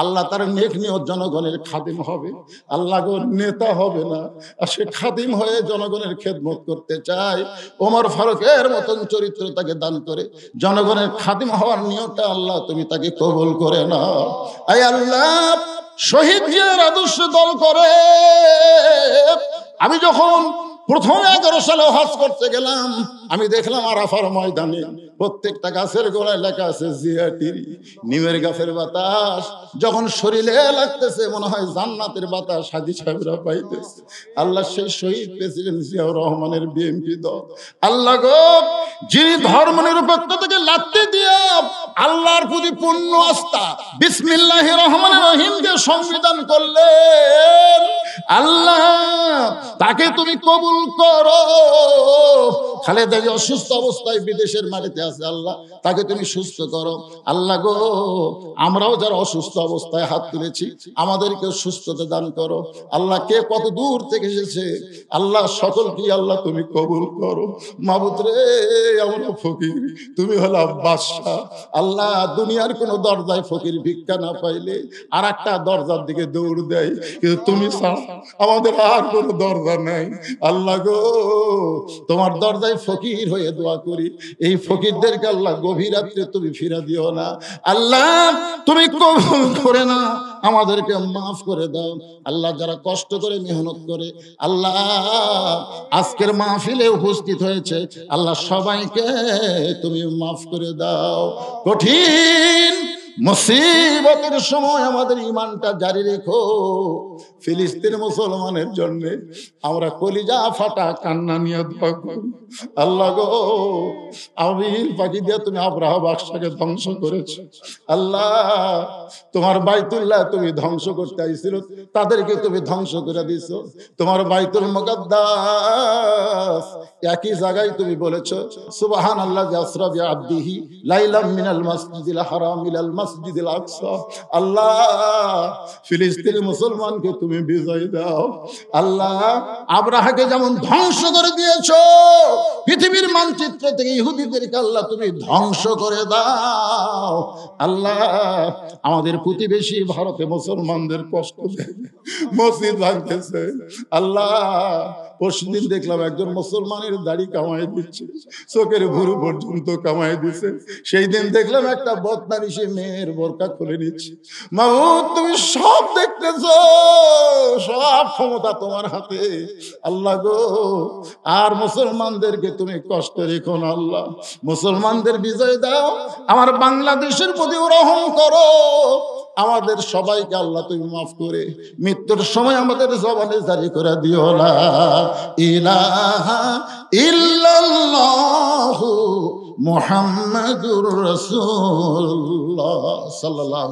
আল্লাহ তার নেক নিয়ত জনগণের খাদিম হবে। আল্লাহ গো, নেতা হবে না, আর সে খাদিম হয়ে জনগণের খেদমত করতে চায়। ওমর ফারুকের মতন চরিত্র তাকে দান করে জনগণের খাদিম হওয়ার নিয়তটা আল্লাহ তুমি তাকে কবুল করে নাও। আয় আল্লাহ, শহীদ জিয়ার আদর্শ দল করে আমি যখন প্রথম 11 সালে হজ করতে গেলাম, আমি দেখলাম আরাফার ময়দানে প্রত্যেকটা গাছের গোড়ায় লেখা আছে জিয়াটির। নিমের গাছের বাতাস যখন শরীরে লাগতেছে, মনে হয় জান্নাতের বাতাস হাজী সাহেবরা পাইতেছে। আল্লাহ সেই শহীদ প্রেসিডেন্ট জিয়াউর রহমানের বিএনপি দল, আল্লাহ গো, যিনি ধর্ম নিরপেক্ষতা থেকে লাথি দিয়ে আল্লাহর প্রতি পূর্ণ আস্থা বিসমিল্লাহির রহমানির রহিমকে সংবিধান করলেন, আল্লাহ তাকে তুমি কবুল করো। খালেদা জিয়া অসুস্থ অবস্থায় বিদেশের মাটিতে আছে, আল্লাহ তাকে তুমি সুস্থ করো। আল্লাহ গো, আমরাও যারা অসুস্থ অবস্থায় হাত তুলেছি আমাদেরকেও সুস্থতা দান করো। আল্লাহ কে কত দূর থেকে এসেছে আল্লাহ সকলকে আল্লাহ তুমি কবুল করো। মাবুদ রে, আমরা ফকির, তুমি হলো বাদশা। আল্লাহ দুনিয়ার কোন দরজায় ফকির ভিক্ষা না পাইলে আর একটা দরজার দিকে দৌড় দেয়, কিন্তু তুমি আমাদের আর কোনো দরজা নাই। আল্লাহ গো, তোমার দরজায় ফকির হয়ে দোয়া করি, এই ফকিরদেরকে আল্লাহ গভীর রাত্রে তুমি ফিরা দিও না। আল্লাহ তুমি কবুল করে না, আমাদেরকে মাফ করে দাও। আল্লাহ যারা কষ্ট করে মেহনত করে আল্লাহ আজকের মাহফিলে উপস্থিত হয়েছে, আল্লাহ সবাইকে তুমি মাফ করে দাও। কঠিন মুসিবতের সময় আমাদের ঈমানটা জারি রেখো। ফিলিস্তিন মুসলমানের জন্য আমরা কলিজা ফাটা কান্না নিয়ে দোয়া করি। আল্লাহ গো, আবিল পাখি দিয়ে তুমি আব্রাহা বাদশাকে ধ্বংস করেছো। আল্লাহ তোমার বাইতুল্লাহ তুমি ধ্বংস করতে আইছিল, তাদেরকে তুমি ধ্বংস করে দিছো। তোমার বাইতুল মুকাদ্দাস একই জায়গায় তুমি বলেছো সুবহানাল্লাহ আসরা বিআবদিহি লাইলাম মিনাল মাসজিদিল হারাম ইলাল মাসজিদিল আকসা। আল্লাহ ফিলিস্তিনের মুসলমানকে তুমি বিজয় দাও। আল্লাহ আব্রাহাকে যেমন ধ্বংস করে দিয়েছো, পৃথিবীর মানচিত্র থেকে ইহুদিদেরকে আল্লাহ তুমি ধ্বংস করে দাও। আল্লাহ আমাদের প্রতিবেশী ভারতে মুসলমানদের কষ্ট দেয়, মসজিদ ভাঙতেছে। আল্লাহ পরশুদিন দেখলাম একজন মুসলমানের দাড়ি কামাই দিচ্ছে, চোখের ভুরু পর্যন্ত কামাই দিচ্ছে। সেই দিন দেখলাম একটা বদনারী সে মেয়ের বোরকা খুলে নিচ্ছে। মাবুদ তুমি সব দেখতেছো, সব ক্ষমতা তোমার হাতে। আল্লাহ গো, আর মুসলমানদেরকে তুমি কষ্ট রেখো না। আল্লাহ মুসলমানদের বিজয় দাও, আমার বাংলাদেশের প্রতি রহম করো। আমাদের সবাইকে আল্লাহ তুমি মাফ করে মৃত্যুর সময় আমাদের জবানে জারি করে দিও লা ইলাহা ইল্লাল্লাহু মুহাম্মাদুর রাসূলুল্লাহ সাল্লাল্লাহু